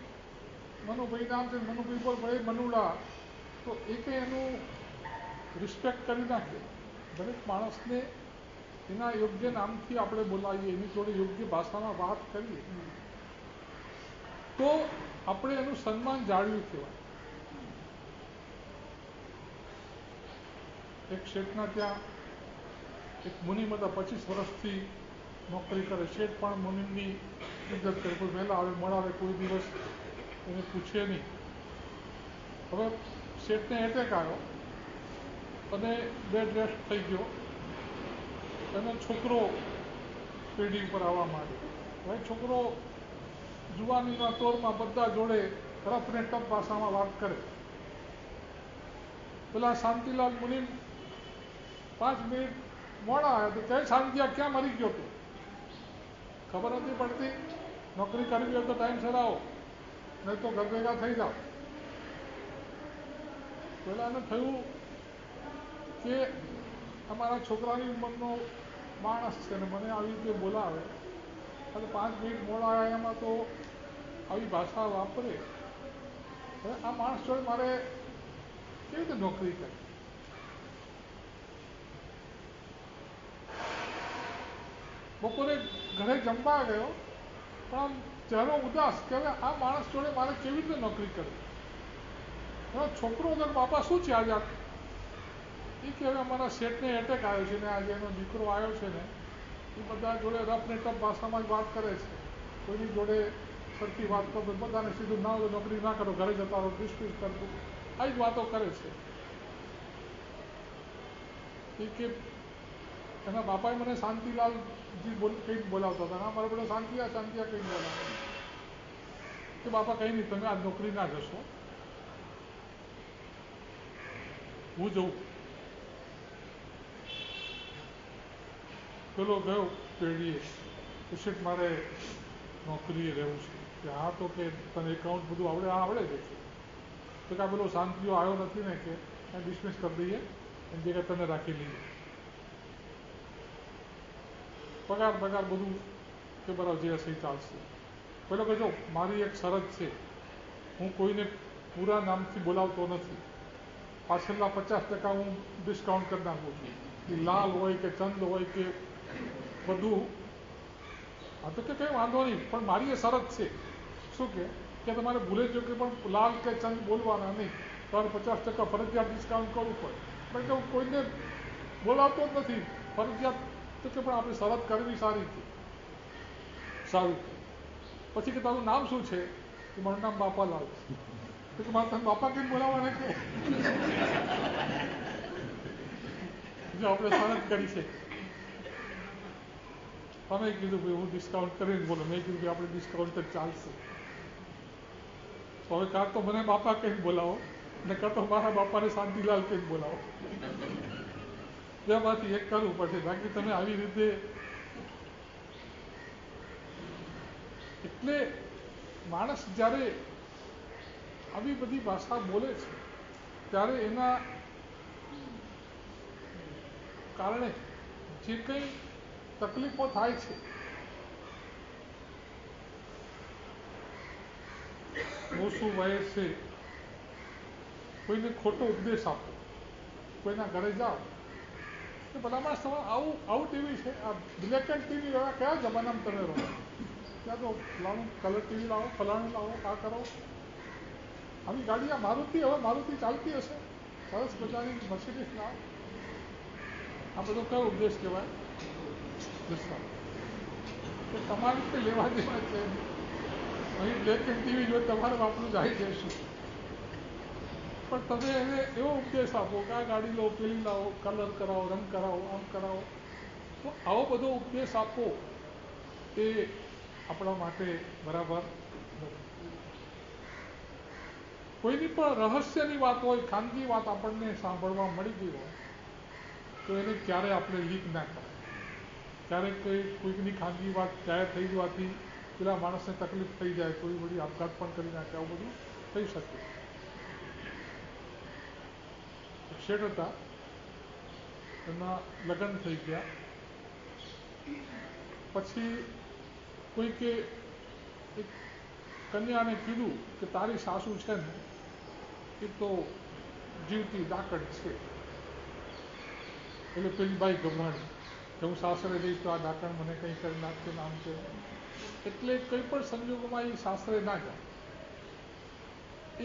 મનુભાઈ નામ છે, મનુભાઈ બોલ ભાઈ મનુડા, તો એ કંઈ એનું રિસ્પેક્ટ કરી નાખે. દરેક માણસને એના યોગ્ય નામથી આપણે બોલાવીએ, એની જોડે યોગ્ય ભાષામાં વાત કરીએ તો આપણે એનું સન્માન જાળવી કહેવાય. એક શેઠના ત્યાં એક મુનિમ હતા, 25 વર્ષથી નોકરી કરે. શેઠ પણ મુનિમની ઇજ્જત કરે, કોઈ વહેલા આવે મળાવે, કોઈ દિવસ એને પૂછે નહીં. હવે શેઠને એટેક આવ્યો અને બેડ રેસ્ટ થઈ ગયો. એનો છોકરો પેઢી ઉપર આવવા માંડ્યો. હવે છોકરો જુવાનીના તોરમાં બધા જોડે રફ ને ટફ ભાષામાં વાત કરે. પેલા શાંતિલાલ મુનિમ 5 મિનિટ મોડા આવ્યા તો ક્યાંય શાંતિયા ક્યાં મરી ગયો હતો? ખબર નથી પડતી. નોકરી કરવી હોય તો ટાઈમસર આવો, નહીં તો ઘર ભેગા થઈ જાઓ. પેલા એને થયું કે અમારા છોકરાની ઉંમરનો માણસ છે ને મને આવી રીતે બોલાવે અને 5 મિનિટ મોડા આવ્યા એમાં તો આવી ભાષા વાપરે. હવે આ માણસ જોડે મારે કેવી રીતે નોકરી કરી? બપોરે ઘરે જમવા ગયો પણ આમ ચહેરો ઉદાસ કે હવે આ માણસ જોડે મારે કેવી રીતે નોકરી કરવી? છોકરો વગર બાપા શું છે આજે? એ કે હવે અમારા શેઠને એટેક આવ્યો છે ને આજે એનો દીકરો આવ્યો છે ને એ બધા જોડે રફ ને ટફ ભાષામાં જ વાત કરે છે. કોઈની જોડે સરખી વાત કરો, બધાને સીધું ના હોય નોકરી ના કરો, ઘરે જતા રહો, ડિસ્મિસ કરવું, આવી જ વાતો કરે છે. એ કે એના બાપાએ મને શાંતિલાલજી કંઈક બોલાવતા હતા. મારા બધા શાંતિયા શાંતિયા કંઈક બોલાવતા કે બાપા કંઈ નહીં, તમે આ નોકરી ના જશો, હું જઉં. પેલો ગયો પેઢીએ, શેઠ મારે નોકરીએ રહેવું છે. કે હા તો કે તને એકાઉન્ટ બધું આવડે? હા આવડે છે. તો કે આ પેલો શાંતિઓ આવ્યો નથી ને કે ડિસમિસ કરી દઈએ, એની જગ્યાએ તને રાખી લઈએ. પગાર બધું કે બરાબર જે હશે ચાલશે. પેલો કે જો મારી એક શરત છે, હું કોઈને પૂરા નામથી બોલાવતો નથી. પાછળના 50% હું ડિસ્કાઉન્ટ કરી નાખું છું. એ લાલ હોય કે ચંદ હોય કે બધું. હા તો કે કંઈ વાંધો નહીં, પણ મારી એ શરત છે. શું કે તમારે ભૂલે જો કે પણ લાલ કે ચંદ બોલવાના નહીં. તમારે 50% ફરજિયાત ડિસ્કાઉન્ટ કરવું પડે. પણ કે હું કોઈને બોલાવતો જ નથી ફરજિયાત. તો કે પણ આપણે શરત કરવી સારી છે. સારું. પછી કે તારું નામ શું છે? કે મારું નામ બાપાલાલ છે. તો કે મારે તમે બાપા કેમ બોલાવવાના? કે જો આપણે શરત કરી છે. તમે કીધું ભાઈ હું ડિસ્કાઉન્ટ કરીને બોલો. મેં કીધું કે આપણે ડિસ્કાઉન્ટ જ ચાલશે. તો હવે કાં તો મને બાપા કંઈક બોલાવો ને કાં તો મારા બાપાને શાંતિલાલ કંઈક બોલાવો. બેમાંથી એક કરવું પડશે. બાકી તમે આવી રીતે એટલે માણસ જ્યારે આવી બધી ભાષા બોલે છે ત્યારે એના કારણે જે કંઈ તકલીફો થાય છે ઓછું વયસે કોઈને ખોટો ઉપદેશ આપો, કોઈના ઘરે જાઓ કે ભલામાં આવું ટીવી છે, આ બ્લેક એન્ડ ટીવી એવા કયા જમાનામાં તમે રહો? ત્યાં તો ફલાણું કલર ટીવી લાવો, ફલાણું લાવો, આ કરો. આવી ગાડી આ મારુતિ, હવે મારુતિ ચાલતી હશે, સરસ મજાની મર્સિડીઝ લાવો. આ બધો કયો ઉપદેશ કહેવાય? દુષ્કાળ. તો તમારી રીતે લેવા દેવા છે. અહીં બ્લેક એન્ડ ટીવી જો તમારે આપણું જાય જઈશું, પણ તમે એને એવો ઉપદેશ આપો કે આ ગાડી લો, પેલી લાવો, કલર કરાવો, રંગ કરાવો, આમ કરાવો. તો આવો બધો ઉપદેશ આપો એ આપણા માટે બરાબર નથી. કોઈની પણ રહસ્યની વાત હોય, ખાનગી વાત આપણને સાંભળવા મળી ગઈ હોય તો એને ક્યારે આપણે લીક ના કરાય. ક્યારેક કોઈકની ખાનગી વાત જાહેર થઈ જવાથી પેલા માણસને તકલીફ થઈ જાય, કોઈ બધી આપઘાત પણ કરી નાખે, આવું બધું થઈ શકે. શેઠ હતા, એમના લગ્ન થઈ ગયા. પછી કોઈકે એક કન્યાને કીધું કે તારી સાસુ છે ને એ તો જીવતી ડાકડ છે. એટલે પેલી બાઈ ગભરાણી કે હું સાસરે જઈશ તો આ ડાકણ મને કંઈ કરી નાખશે, નામ છે. એટલે કંઈ પણ સંજોગોમાં એ સાસરે ના જાય.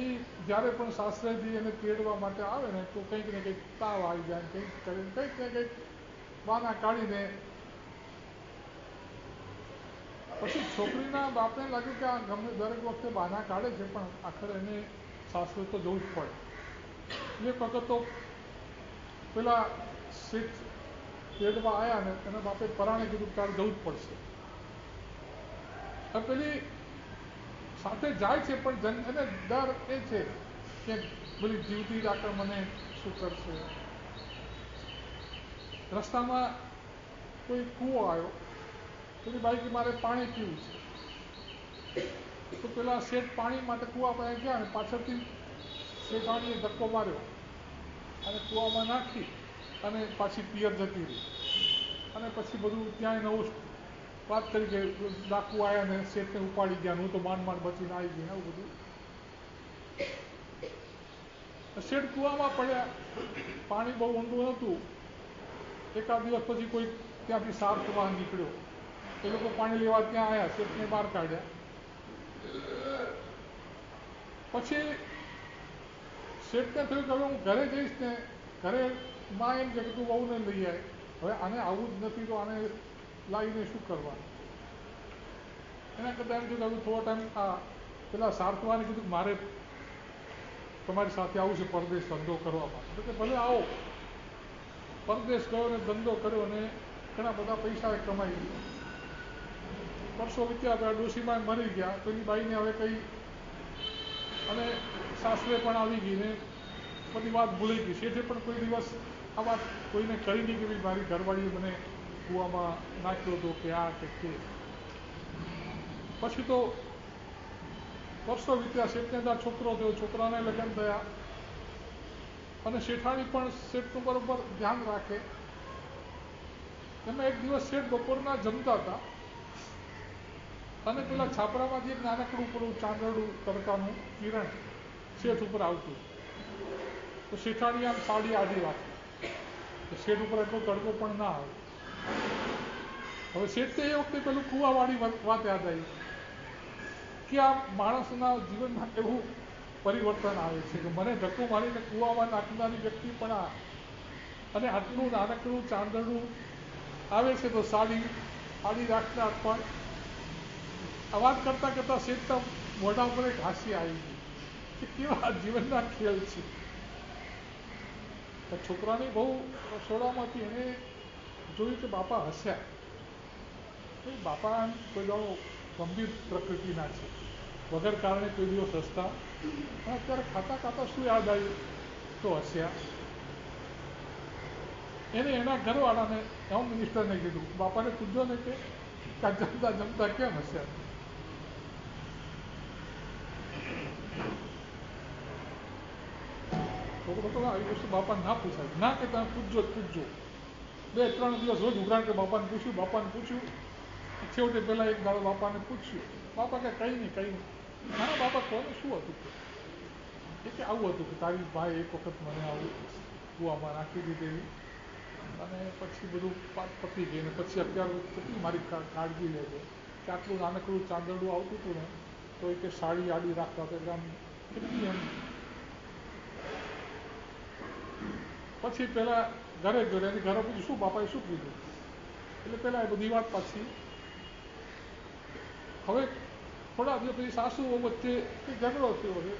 એ જ્યારે પણ સાસરેથી એને તેડવા માટે આવે ને તો કંઈક ને કંઈક તાવ આવી જાય, કંઈક કરીને કંઈક ને કંઈક બહાના કાઢીને. પછી છોકરીના બાપને લાગ્યું કે આ ગમે દરેક વખતે બહાના કાઢે છે, પણ આખરે એને સાસરે તો જવું જ પડે. એક વખત તો પેલા શેઠ તેડવા આવ્યા ને એના બાપે પરાણે કીધું તારે જવું જ પડશે. પેલી સાથે જાય છે પણ એને ડર એ છે કે પેલી જીવતી ડાકર મને શું કરશે. રસ્તામાં કોઈ કૂવો આવ્યો, પેલી બાઈ કે મારે પાણી પીવું છે. તો પેલા શેઠ પાણી માટે કૂવા પાસે ગયા ને પાછળથી શેઠાણીએ ધક્કો માર્યો અને કૂવામાં નાખી અને પાછી પિયર જતી રહી. અને પછી બધું ત્યાં નવું વાત કરી કે ડાકુ આવ્યા ને શેઠને ઉપાડી ગયા, હું તો માંડ માંડ બચીને આવી ગઈ, આવું બધું. શેઠ કૂવામાં પડ્યા, પાણી બહુ ઊંડું નહોતું. એકાદ દિવસ પછી કોઈ ત્યાંથી સાર્થ વાહન નીકળ્યો, એ લોકો પાણી લેવા ત્યાં આવ્યા, શેઠને બહાર કાઢ્યા. પછી શેઠને થયું કે હવે હું ઘરે જઈશ ને, ઘરે માં એમ કે તું વહુને લઈ આવે, હવે આને આવું જ નથી તો આને લાવીને શું કરવાનું. એના કરતાં એમ થયું કે થોડો ટાઈમ આ પેલા સાર્થવાને કીધું મારે તમારી સાથે આવું છે પરદેશ ધંધો કરવા માટે. તો કે ભલે આવો. પરદેશ ગયો ને ધંધો કર્યો અને ઘણા બધા પૈસા કમાઈ ગયા. વર્ષો વીત્યા ગયા, ડોશીમાં મરી ગયા. પેલી બાઈને હવે કંઈ અને સાસરે પણ આવી ગઈ ને બધી વાત ભૂલી ગઈ. શેઠે પણ કોઈ દિવસ આ વાત કોઈને કરી નહીં કે ભાઈ મારી ઘરવાળીએ મને કૂવામાં નાખ્યો હતો કે આ કે તે. પછી તો વર્ષો વીત્યા, શેઠને ત્યાં છોકરો થયો, છોકરાને લગ્ન થયા અને શેઠાણી પણ શેઠનું બરોબર ધ્યાન રાખે. એમાં એક દિવસ શેઠ બપોરના જમતા હતા અને પેલા છાપરામાંથી એક નાનકડું પેલું ચાંદરડું તડકાનું કિરણ શેઠ ઉપર આવતું. તો શેઠાણી આમ સાડી આડી રાખે, શેઠ ઉપર એટલો તડકો પણ ના આવે. હવે શેઠને એ વખતે પેલું કૂવાવાળી વાત યાદ આવી કે આ માણસના જીવનમાં એવું પરિવર્તન આવે છે કે મને ધક્કો મારીને કૂવામાં નાખનારી વ્યક્તિ પણ આ, અને આટલું નાનકડું ચાંદરડું આવે છે તો સાડી આડી રાખનાર પણ. આ વાત કરતાં કરતાં શેઠના મોઢા ઉપર એક હાસ્ય આવી ગયું કે કેવા જીવનના ખેલ છે. છોકરાની બહુ રસોડામાંથી એને જોયું કે બાપા હસ્યા. બાપા એમ કોઈ દાડો ગંભીર પ્રકૃતિના છે, વગર કારણે કોઈ દિવસ હસતા. અને અત્યારે ખાતા ખાતા શું યાદ આવ્યું તો હસ્યા. એને એના ઘરવાળાને હોમ મિનિસ્ટરને કીધું, બાપાને પૂછજો ને કે જમતા જમતા કેમ હસ્યા. છોકરો તો આવી વસ્તુ બાપાને ના પૂછાય, ના કે તમે પૂછજો જ પૂછજો. 2-3 દિવસ રોજ ઉઘરાણ કે બાપાને પૂછ્યું. છેવટે પહેલાં એક દાડો બાપાને પૂછ્યું. બાપા કે કંઈ નહીં, કંઈ નહીં. ના બાપા કોને શું હતું કે આવું હતું કે તારી ભાઈ એક વખત મને આવું કૂવામાં નાખી દીધેલી અને પછી બધું વાત પતી ગઈ ને પછી અત્યારે કેટલી મારી કાળજી લે છે. કે આટલું નાનકડું ચાંદરડું આવતું હતું ને તો એ કે સાડી આડી રાખતા હતા એટલે આમ કેટલી એમ. પછી પહેલાં ઘરે ગયો એની ઘરે પછી શું બાપાએ શું કીધું એટલે પહેલાં એ બધી વાત પાછી. હવે થોડા દિવસ પછી સાસુઓ વચ્ચે કંઈ ઝઘડો થયો હશે.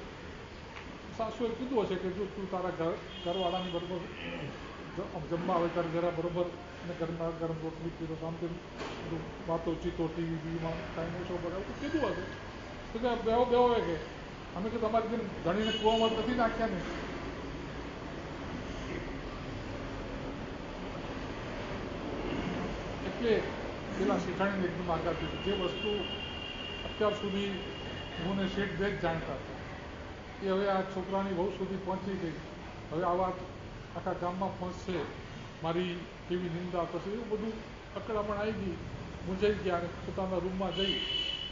સાસુએ કીધું હશે કે જો તું તારા ઘરવાળાની બરોબર જમવા આવે ત્યારે જરા બરોબર અને ગરમા ગરમ રોટલી પીરો આમ તેમ વાતો ચીતો ટીવી બીવીમાં ટાઈમ ઓછો બરાબર તો કીધું હશે તો કે બેહો કે અમે તો તમારી જેમ ધણીને કૂવામાં નથી નાખ્યા ને. એટલે પેલા શીખાણીને એકદમ આઘાત દીધું. જે વસ્તુ અત્યાર સુધી હું ને શેઠ બે જ જાણતા હતા એ હવે આ છોકરાની બહુ સુધી પહોંચી ગઈ. હવે આ વાત આખા ગામમાં પહોંચશે, મારી કેવી નિંદા થશે, એવું બધું અકળામણ આવી ગઈ. મૂંઝાઈ ગયા અને પોતાના રૂમમાં જઈ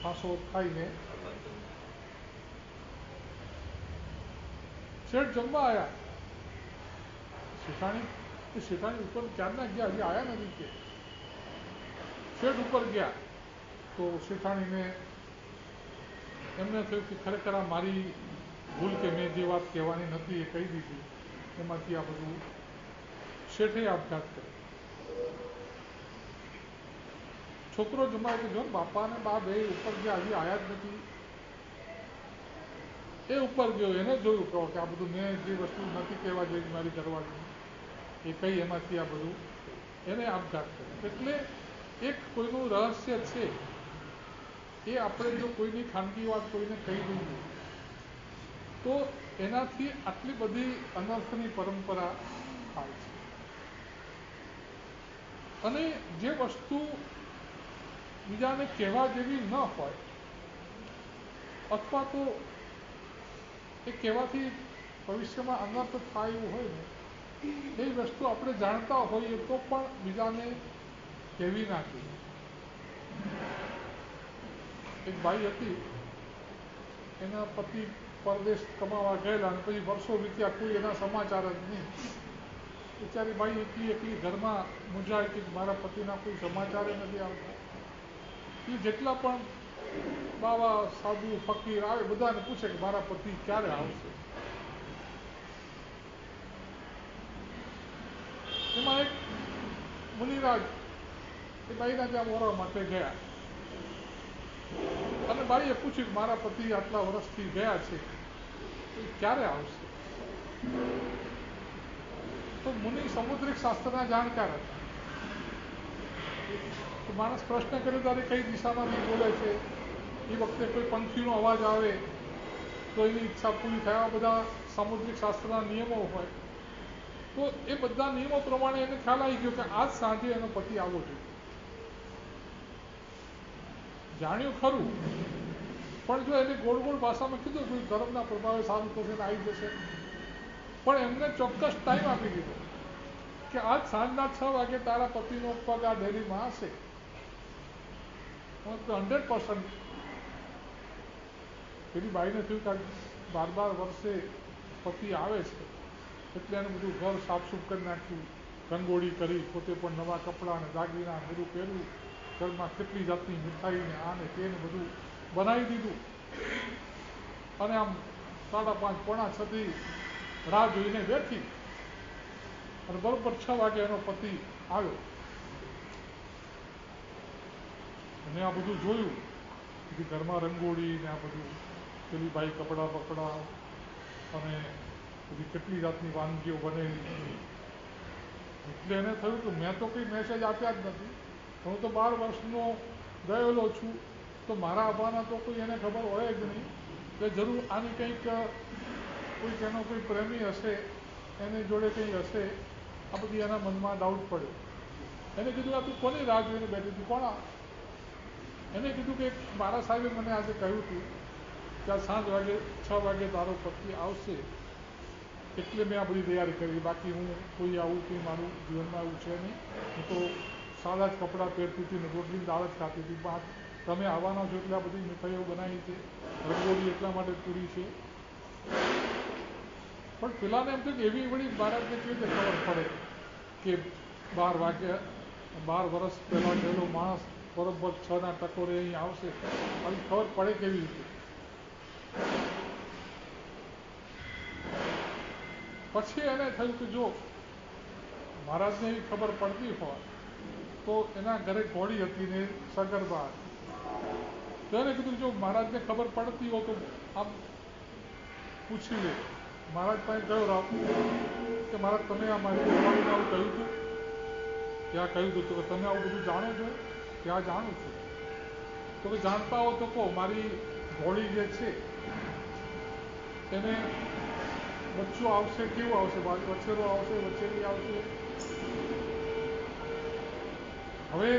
ફાંસો ખાઈને શેઠ જમવા આવ્યા. શેઠાણી ઉપર ક્યારના ગયા, હજી આવ્યા નથી કે. શેઠ ઉપર ગયા તો શેઠાણીને એમને થયું કે ખરેખર આ મારી ભૂલ કે મેં જે વાત કહેવાની નથી એ કહી દીધી, એમાંથી આ બધું. શેઠે આપઘાત કર્યો. છોકરો જમાય કે જો બાપા અને બા બે ઉપર ગયા, હજી આવ્યા જ નથી. એ ઉપર ગયો, એને જોયું કે આ બધું મેં જે વસ્તુ નથી કહેવા જેવી મારી ઘરવાળીને એ કઈ, એમાંથી આ બધું એને આપઘાત કર્યો. એટલે એક કોઈનું રહસ્ય છે એ આપણે જો કોઈની ખાનગી વાત કોઈને કહી દઈએ તો એનાથી આટલી બધી અનર્થની પરંપરા થાય છે. અને જે વસ્તુ બીજાને કહેવા જેવી ન હોય અથવા તો એ કહેવાથી ભવિષ્યમાં અનર્થ થાય એવું હોય ને એ વસ્તુ આપણે જાણતા હોઈએ તો પણ બીજાને કહેવી ના જોઈએ. એક બાઈ હતી, એના પતિ પરદેશ કમાવા ગયેલા અને પછી વર્ષો વીત્યા, કોઈ એના સમાચાર જ નહીં. બિચારી બાઈ એકલી ઘરમાં મૂંઝાય કે મારા પતિના કોઈ સમાચાર નથી આવતા. એ જેટલા પણ બાવા સાધુ ફકીર આવે બધાને પૂછે કે મારા પતિ ક્યારે આવશે. એમાં એક મુનિરાજ એ બાઈના ત્યાં મોરવા માટે ગયા અને બાઈએ પૂછ્યું કે મારા પતિ આટલા વર્ષથી ગયા છે એ ક્યારે આવશે. તો મુનિ સમુદ્રિક શાસ્ત્રના જાણકાર હતા. તો માણસ પ્રશ્ન કર્યો ત્યારે કઈ દિશામાંથી બોલે છે, એ વખતે કોઈ પંખીનો અવાજ આવે તો એની ઈચ્છા પૂરી થાય. આ બધા સામુદ્રિક શાસ્ત્રના નિયમો હોય. તો એ બધા નિયમો પ્રમાણે એને ખ્યાલ આવી ગયો કે આજ સાંજે એનો પતિ આવવો જોઈએ. જાણ્યું ખરું, પણ જો એને ગોળ ગોળ ભાષામાં કીધું કોઈ ધર્મના પ્રભાવે સારું થશે ને આવી જશે, પણ એમને ચોક્કસ ટાઈમ આપી દીધો કે આજ સાંજના 6 વાગે તારા પતિનો પગ આ ડેરીમાં હશે. 100%. પેલી બાઈને થયું કે 12 વર્ષે પતિ આવે છે એટલે એને બધું ઘર સાફસૂફ કરી નાખ્યું, રંગોળી કરી, પોતે પણ નવા કપડાં અને દાગીના બધું પહેર્યું, ઘરમાં કેટલી જાતની મીઠાઈ ને આ ને તેને બધું બનાવી દીધું અને આમ 5:30 પોણા 6 રાહ જોઈને બેઠી અને બરોબર 6 વાગે એનો પતિ આવ્યો. અને આ બધું જોયું, બધી ઘરમાં રંગોળી ને આ બધું, પેલી બાઈ કપડાં બકડા અને બધી કેટલી જાતની વાનગીઓ બનેલી. એટલે એને થયું કે મેં તો કંઈ મેસેજ આપ્યા જ નથી, હું તો 12 વર્ષનો ગયેલો છું, તો મારા આવવાના તો કોઈ એને ખબર હોય જ નહીં કે જરૂર આની કંઈક કોઈક એનો કોઈ પ્રેમી હશે, એની જોડે કંઈ હશે. આ બધી એના મનમાં ડાઉટ પડ્યો. એને કીધું આ તું કોની રાહ જોઈને બેઠી હતી, કોણ? એને કીધું કે મારા સાહેબે મને આજે કહ્યું હતું કે આ 6 વાગે તારો પતિ આવશે એટલે મેં આ બધી તૈયારી કરી. બાકી હું કોઈ આવું કંઈ મારું જીવનમાં એવું છે નહીં. હું તો સાદા જ કપડાં પહેરતી હતી ને રોટલી દાળ જ ખાતી હતી. પણ તમે આવવાના છો એટલે આ બધી મીઠાઈઓ બનાવી છે, રંગોળી એટલા માટે પૂરી છે. પણ પેલાને એમ થયું કે એવી વળી મહારાજને કેવી રીતે ખબર પડે કે 12 વર્ષ પહેલાં ગયેલો માણસ બરોબર 6 ટકોરે અહીં આવશે, આવી ખબર પડે કેવી રીતે? પછી એને થયું કે જો મહારાજને એવી ખબર પડતી હોય તો એના ઘરે ઘોડી હતી ને સગર્ભા હતી. તો એને કીધું જો મહારાજને ખબર પડતી હોય તો આમ પૂછી લે. મહારાજ પાસે ગયો રાવ કે મહારાજ તમે આ મારી ઘરવાળીને આવું કહ્યું હતું? ત્યાં કહ્યું હતું. તો કે તમે આવું બધું જાણો છો? ત્યાં જાણું છું. તો કે જાણતા હો તો કહો, મારી ઘોડી જે છે એને બચ્ચું આવશે, કેવું આવશે? વછેરો આવશે, વછેરી આવશે? હવે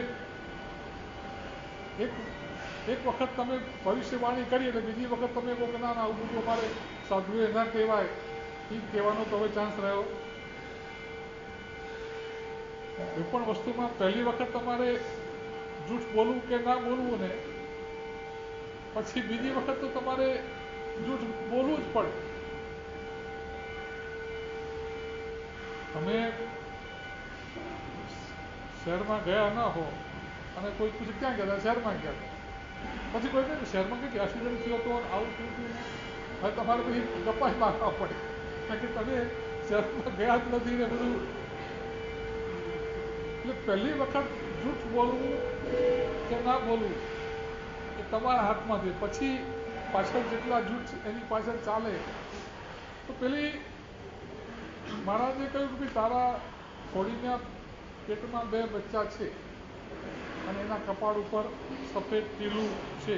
એક વખત તમે ભવિષ્યવાણી કરી એટલે બીજી વખત તમે કહો કે ના આવું બધું અમારે સાધુએ ન કહેવાય, એ કહેવાનો તો હવે ચાન્સ રહ્યો. એ પણ વસ્તુમાં પહેલી વખત તમારે જૂઠ બોલવું કે ના બોલવું ને, પછી બીજી વખત તો તમારે જૂઠ બોલવું જ પડે. તમે શહેરમાં ગયા ના હો અને કોઈ પૂછે ક્યાં ગયા હતા? શહેરમાં ગયા હતા. પછી કોઈ કહે શહેરમાં કંઈક એક્સિડન્ટ થયો હતો, આવું થયું હતું. હવે તમારે પછી ગપ્પા જ મારવા પડે કારણ કે તમે શહેરમાં ગયા જ નથી ને બધું. એટલે પહેલી વખત જૂઠ બોલવું કે ના બોલવું એ તમારા હાથમાં છે. પછી પાછળ જેટલા જૂઠ એની પાછળ ચાલે. તો પેલી મહારાજે કહ્યું કે તારા ઘોડીના પેટમાં 2 બચ્ચા છે અને એના કપાળ ઉપર સફેદ ટીલું છે.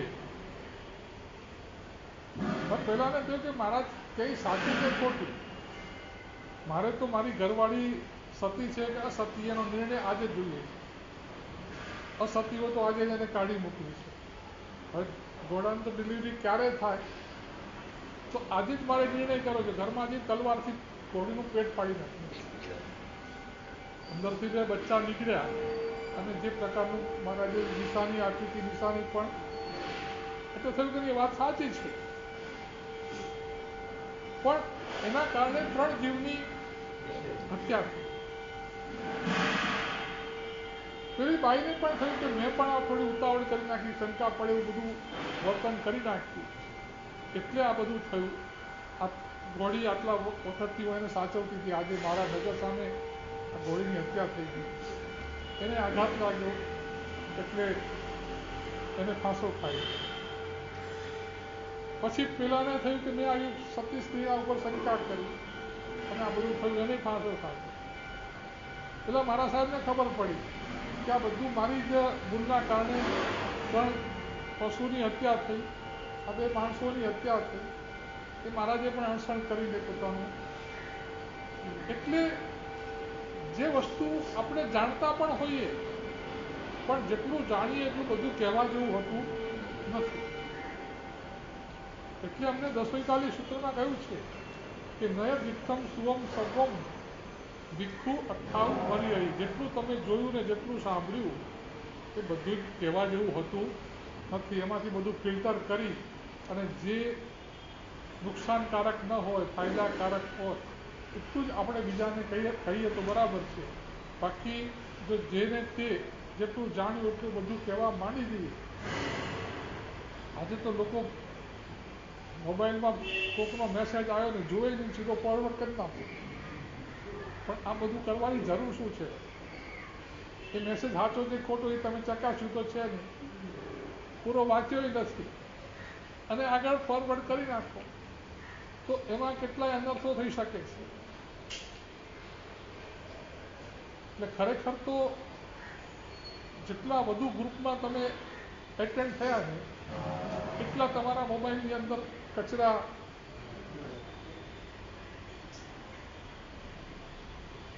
પહેલાને કહ્યું કે મહારાજ કંઈ સાચું કે ખોટું? મારે તો મારી ઘરવાળી સતી છે કે અસતી એનો નિર્ણય આજે જોઈએ છે. અસતી હોય તો આજે એને કાઢી મૂકવી છે. હવે ઘોડાની તો ડિલિવરી ક્યારે થાય તો આજે જ મારે નિર્ણય કર્યો છે. ઘરમાં જે તલવારથી ઘોડીનું પેટ ફાડી નાખ્યું, અંદરથી 2 બચ્ચા નીકળ્યા અને જે પ્રકારનું મહારાજે નિશાની આપી હતી નિશાની પણ એટલે થયું કે એ વાત સાચી છે. પણ એના કારણે 3 જીવની હત્યા થઈ. પેલી બાઈને પણ થયું કે મેં પણ આ થોડી ઉતાવળ કરી નાખી, શંકા પડે એવું બધું વર્તન કરી નાખ્યું એટલે આ બધું થયું. આ ઘોડી આટલા વખતથી હું એને સાચવતી હતી, આજે મારા નજર સામે આ ઘોડીની હત્યા થઈ ગઈ. એને આઘાત લાગ્યો એટલે એને ફાંસો ખાઈ. પછી પેલાને થયું કે મેં આવી સતી સ્ત્રીના ઉપર શંકા કરી અને આ બધું થયું, એને ફાંસો ખાધો. પેલા મારા સાહેબને ખબર પડી કે આ બધું મારી જ ભૂલના કારણે 3 પશુની હત્યા થઈ, આ 2 માણસોની હત્યા થઈ. એ મહારાજે પણ અણસણ કરીને પોતાનું. એટલે જે વસ્તુ આપણે જાણતા પણ હોઈએ પણ જેટલું જાણીએ એટલું બધું કહેવા જેવું હોતું નથી. એટલે અમને દસોઈકાલી સૂત્રમાં કહ્યું છે કે નય દિત્તમ સુવમ સર્વમ ભિક્ષુ 58 મરી. જેટલું તમે જોયું ને જેટલું સાંભળ્યું એ બધું જ કહેવા જેવું હોતું નથી. એમાંથી બધું ફિલ્ટર કરી અને જે નુકસાનકારક ન હોય, ફાયદાકારક હોય એટલું જ આપણે બીજાને કહીએ તો બરાબર છે. બાકી જો જેને તે જેટલું જાણ્યું એટલું બધું કહેવા માંડી દઈએ. આજે તો લોકો મોબાઈલમાં કોકનો મેસેજ આવ્યો ને જોવે નહીં, સીધો ફોરવર્ડ કરી નાખો. પણ આ બધું કરવાની જરૂર શું છે? એ મેસેજ સાચો કે ખોટો એ તમે ચકાસ્યું તો છે નહીં, પૂરો વાંચ્યો નથી અને આગળ ફોરવર્ડ કરી નાખો તો એમાં કેટલાય અનર્થો થઈ શકે છે. એટલે ખરેખર તો જેટલા વધુ ગ્રુપમાં તમે એટેન્ડ થયા ને એટલા તમારા મોબાઈલની અંદર કચરા.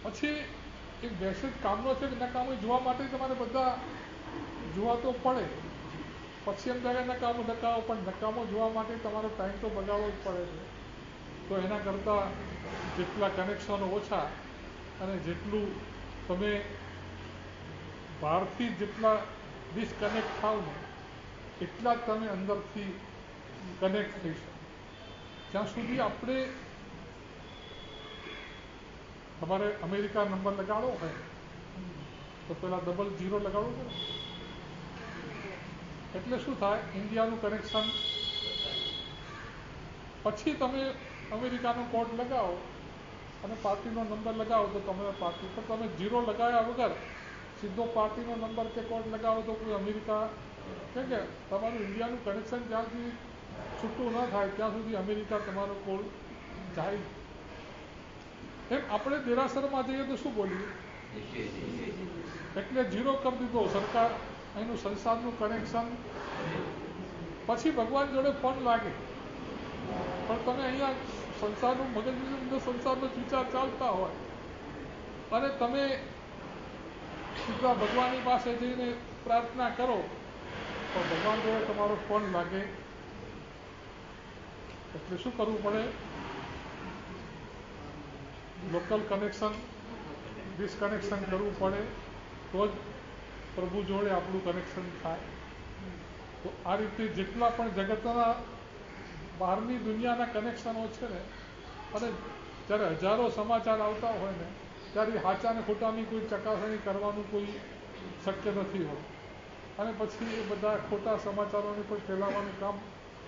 પછી એ મેસેજ કામનો છે કે નકામો જોવા માટે તમારે બધા જોવા તો પડે. પછી એમ થાય નકામો પણ નકામો જોવા માટે તમારો ટાઈમ તો બગાડવો જ પડે છે. તો એના કરતાં જેટલા કનેક્શનો ઓછા અને જેટલું તમે બહારથી જેટલા ડિસ્કનેક્ટ થાવ ને એટલા જ તમે અંદરથી કનેક્ટ થઈ શકો. જ્યાં સુધી આપણે તમારે અમેરિકા નંબર લગાડવો હોય તો પેલા 00 લગાડવું પડે. એટલે શું થાય, ઇન્ડિયાનું કનેક્શન, પછી તમે અમેરિકાનો કોડ લગાવો અને પાર્ટીનો નંબર લગાવો તો તમારા પાર્ટી પર, તમે 0 લગાવ્યા વગર સીધો પાર્ટીનો નંબર કે કોડ લગાવો તો કોઈ અમેરિકા, કેમ કે તમારું ઇન્ડિયાનું કનેક્શન જ્યાં સુધી છૂટું ન થાય ત્યાં સુધી અમેરિકા તમારો કોડ જાય. એમ આપણે દેરાસરમાં જઈએ તો શું બોલીએ, એટલે 0 કરી દીધો સરકાર, એનું સંસારનું કનેક્શન. પછી ભગવાન જોડે ફોન લાગે, પણ તમે અહીંયા સંસારનું મગજનો સંસારનો વિચાર ચાલતા હોય અને તમે સીધા ભગવાનની પાસે જઈને પ્રાર્થના કરો તો ભગવાન જોડે તમારો ફોન લાગે. એટલે શું કરવું પડે, લોકલ કનેક્શન ડિસ્કનેક્શન કરવું પડે, તો જ પ્રભુ જોડે આપણું કનેક્શન થાય. તો આ રીતે જેટલા પણ જગતના બહારની દુનિયાના કનેક્શનો છે ને, અને જ્યારે હજારો સમાચાર આવતા હોય ને ત્યારે સાચા અને ખોટાની કોઈ ચકાસણી કરવાનું કોઈ શક્ય નથી હોતું, અને પછી એ બધા ખોટા સમાચારોને પણ ફેલાવવાનું કામ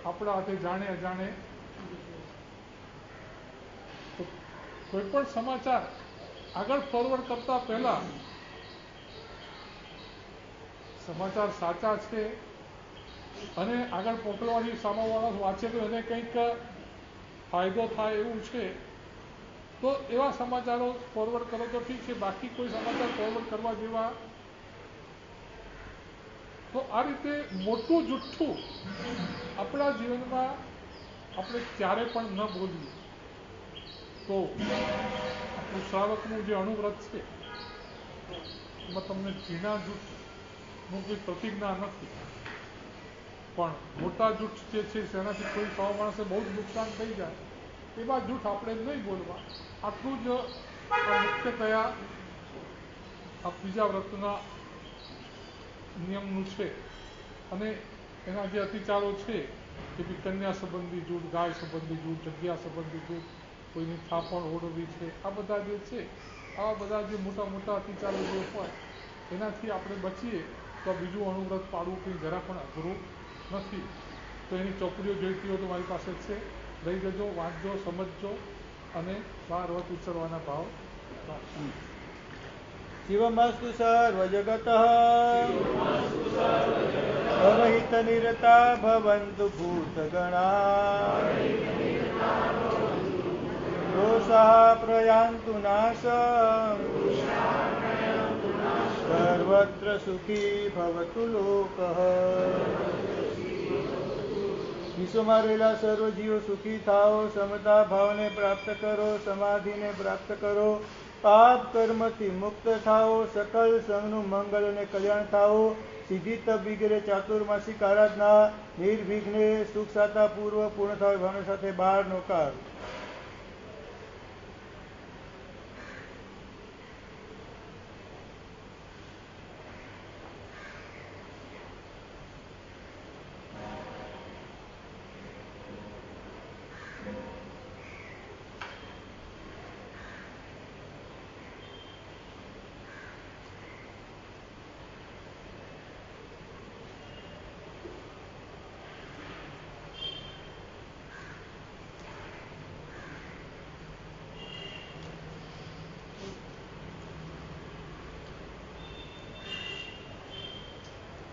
આપણા હાથે જાણે અજાણે. તો કોઈ પણ સમાચાર આગળ ફોરવર્ડ કરતા પહેલા સમાચાર સાચા છે અને આગળ મોકલવાની સામેવાળો વાંચે તો એને કંઈક ફાયદો થાય એવું છે તો એવા સમાચારો ફોરવર્ડ કરો તો ઠીક છે, બાકી કોઈ સમાચાર ફોરવર્ડ કરવા જેવા. તો આ રીતે મોટું જુઠ્ઠું આપણા જીવનમાં આપણે ક્યારે પણ ન બોલીએ તો આપણું શ્રાવકનું જે અણુવ્રત છે એમાં તમને ઝીણા જૂઠનું કોઈ પ્રતિજ્ઞા નથી, પણ મોટા જૂઠ જે છે તેનાથી કોઈ 100 માણસે બહુ જ નુકસાન થઈ જાય એવા જૂઠ આપણે નહીં બોલવા. આટલું જ મુખ્યતયા આ બીજા વ્રતના નિયમનું છે. અને એના જે અતિચારો છે કે બી કન્યા સંબંધી જૂઠ, ગાય સંબંધી જૂઠ, જગ્યા સંબંધી જૂઠ, કોઈની થાપણ ઓળવી છે, આ બધા જે છે, આવા બધા જે મોટા મોટા અતિચારો જે હોય એનાથી આપણે બચીએ તો બીજું અણુવ્રત પાડવું કંઈ જરા પણ અઘરું નથી. તો એની ચોપડીઓ જોઈતી હોય તો મારી પાસે છે, લઈ જજો, વાંચજો, સમજજો અને 12 વ્રત ઉચ્ચરવાના ભાવ રાખજો. શિવમસ્તુ સર્વજગતઃ અવહિત નિરતા ભવन्तु ભૂતગણા દોષાઃ પ્રયાન્તુ નાશં સર્વત્ર સુખી ભવતુ લોકઃ. વિશ્વમાં રહેલા સર્વ જીવો સુખી થાઓ, સમતા ભાવને પ્રાપ્ત કરો, સમાધિને પ્રાપ્ત કરો, પાપ કર્મથી મુક્ત થાઓ, સકલ સંઘનું મંગળ અને કલ્યાણ થાઓ, સિદ્ધિ તપ વગેરે ચાતુર્માસિક આરાધના નિર્વિઘ્ને સુખ સાતા પૂર્વ પૂર્ણ થાય ભાવના સાથે 12 નો કાળ.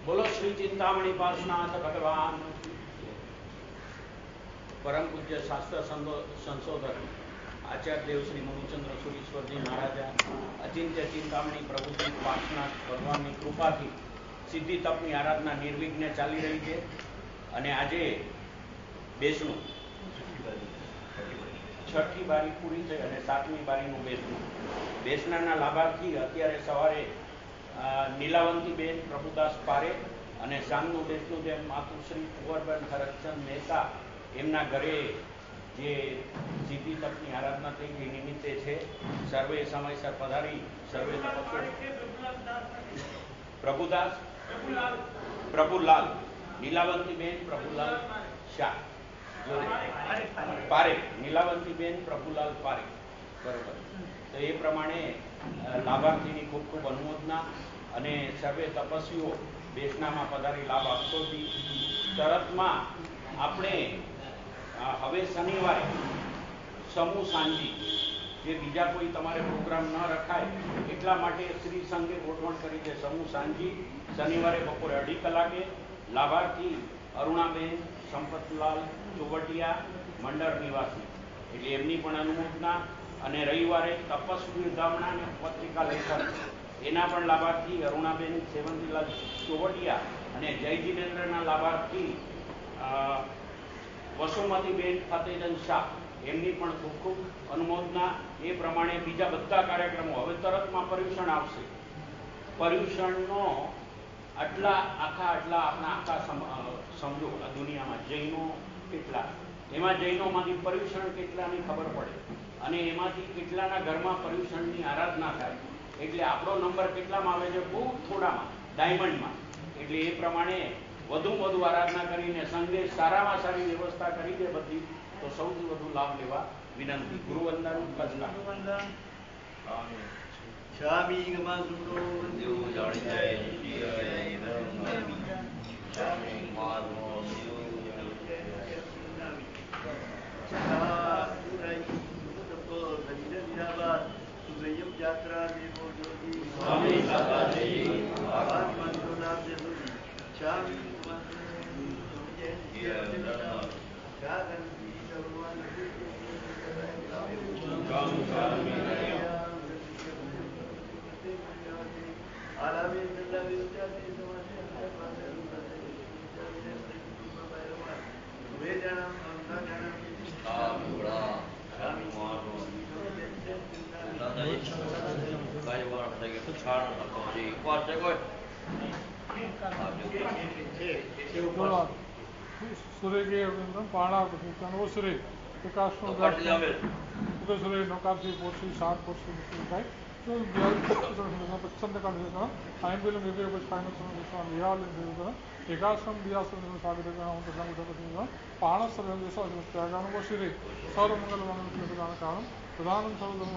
બોલો શ્રી ચિંતામણી પાર્શ્વનાથ ભગવાન. પરમ પૂજ્ય શાસ્ત્ર સંશોધક આચાર્ય દેવ શ્રી મનુચંદ્ર સુરીશ્વરજી મહારાજા અચિંત્ય ચિંતામણી પ્રભુજી પાર્શ્વનાથ ભગવાનની કૃપાથી સિદ્ધિ તપની આરાધના નિર્વિઘ્ને ચાલી રહી છે. અને આજે બેસણું 6ઠી બારી પૂરી થઈ અને 7મી બારીનું બેસણું. બેસણાના લાભાર્થી અત્યારે સવારે નીલાવંતીબેન પ્રભુદાસ પારેખ અને સાંજનું બેસણું જેમ માતુશ્રી કુંવરબેન હરચંદ મહેતા એમના ઘરે જે સિદ્ધિ તપની આરાધના થઈ એ નિમિત્તે છે. સર્વે સમયસર પધારી સર્વે પ્રભુદાસ પ્રભુલાલ નીલાવંતીબેન પ્રભુલાલ શાહ પારેખ, નીલાવંતીબેન પ્રભુલાલ પારેખ, બરોબર. તો એ પ્રમાણે લાભાર્થીની ખૂબ ખૂબ અનુમોદના અને સર્વે તપસ્વીઓ બેસનામાં પધારી લાભ આપતો હતી. તરતમાં આપણે હવે શનિવારે સમૂહ સાંજી, જે બીજા કોઈ તમારે પ્રોગ્રામ ન રખાય એટલા માટે શ્રી સંઘે ગોઠવણ કરી છે સમૂહ સાંજી શનિવારે બપોરે 2:30 કલાકે. લાભાર્થી અરુણાબેન સંપતલાલ ચોવટિયા, મંડળ નિવાસી, એટલે એમની પણ અનુમોદના. અને રવિવારે તપસ્વી ઉદામણા અને પત્રિકા લેખન, એના પણ લાભાર્થી અરુણાબેન સેવંતીલાલ ચોવટિયા અને જય જીનેન્દ્રના લાભાર્થી વસુમતીબેન ફતેજન શાહ, એમની પણ ખૂબ ખૂબ અનુમોદના. એ પ્રમાણે બીજા બધા કાર્યક્રમો હવે તરતમાં પર્યુષણ આવશે. પર્યુષણનો આપણા સમજો આ દુનિયામાં જૈનો કેટલા, એમાં જૈનોમાંથી પર્યુષણ કેટલાની ખબર પડે અને એમાંથી કેટલાના ઘરમાં પર્યુષણની આરાધના થાય. એટલે આપણો નંબર કેટલામાં આવે છે? બહુ થોડામાં, ડાયમંડમાં. એટલે એ પ્રમાણે વધુમાં વધુ આરાધના કરીને સંઘે સારામાં સારી વ્યવસ્થા કરી છે બધી, તો સૌથી વધુ લાભ લેવા વિનંતી. ગુરુવંદન કચ્છના સ્વામી ગમા સુનો દેવ જાણી જાય સ્વામી મારો દેવ જાત્રા દેવો જોગી સ્વામી સુરેગે પાણા કનોસરે વિકાસનો સુરે નૌકાથી પોષી સાત પોષી થાય પસંદ कर आयन निर्णय फाइनल विकासम दियासम सागर पाण सर्वेगान वशिरे सर्वमंगल मंगल कारण प्रधान सर्वधर्म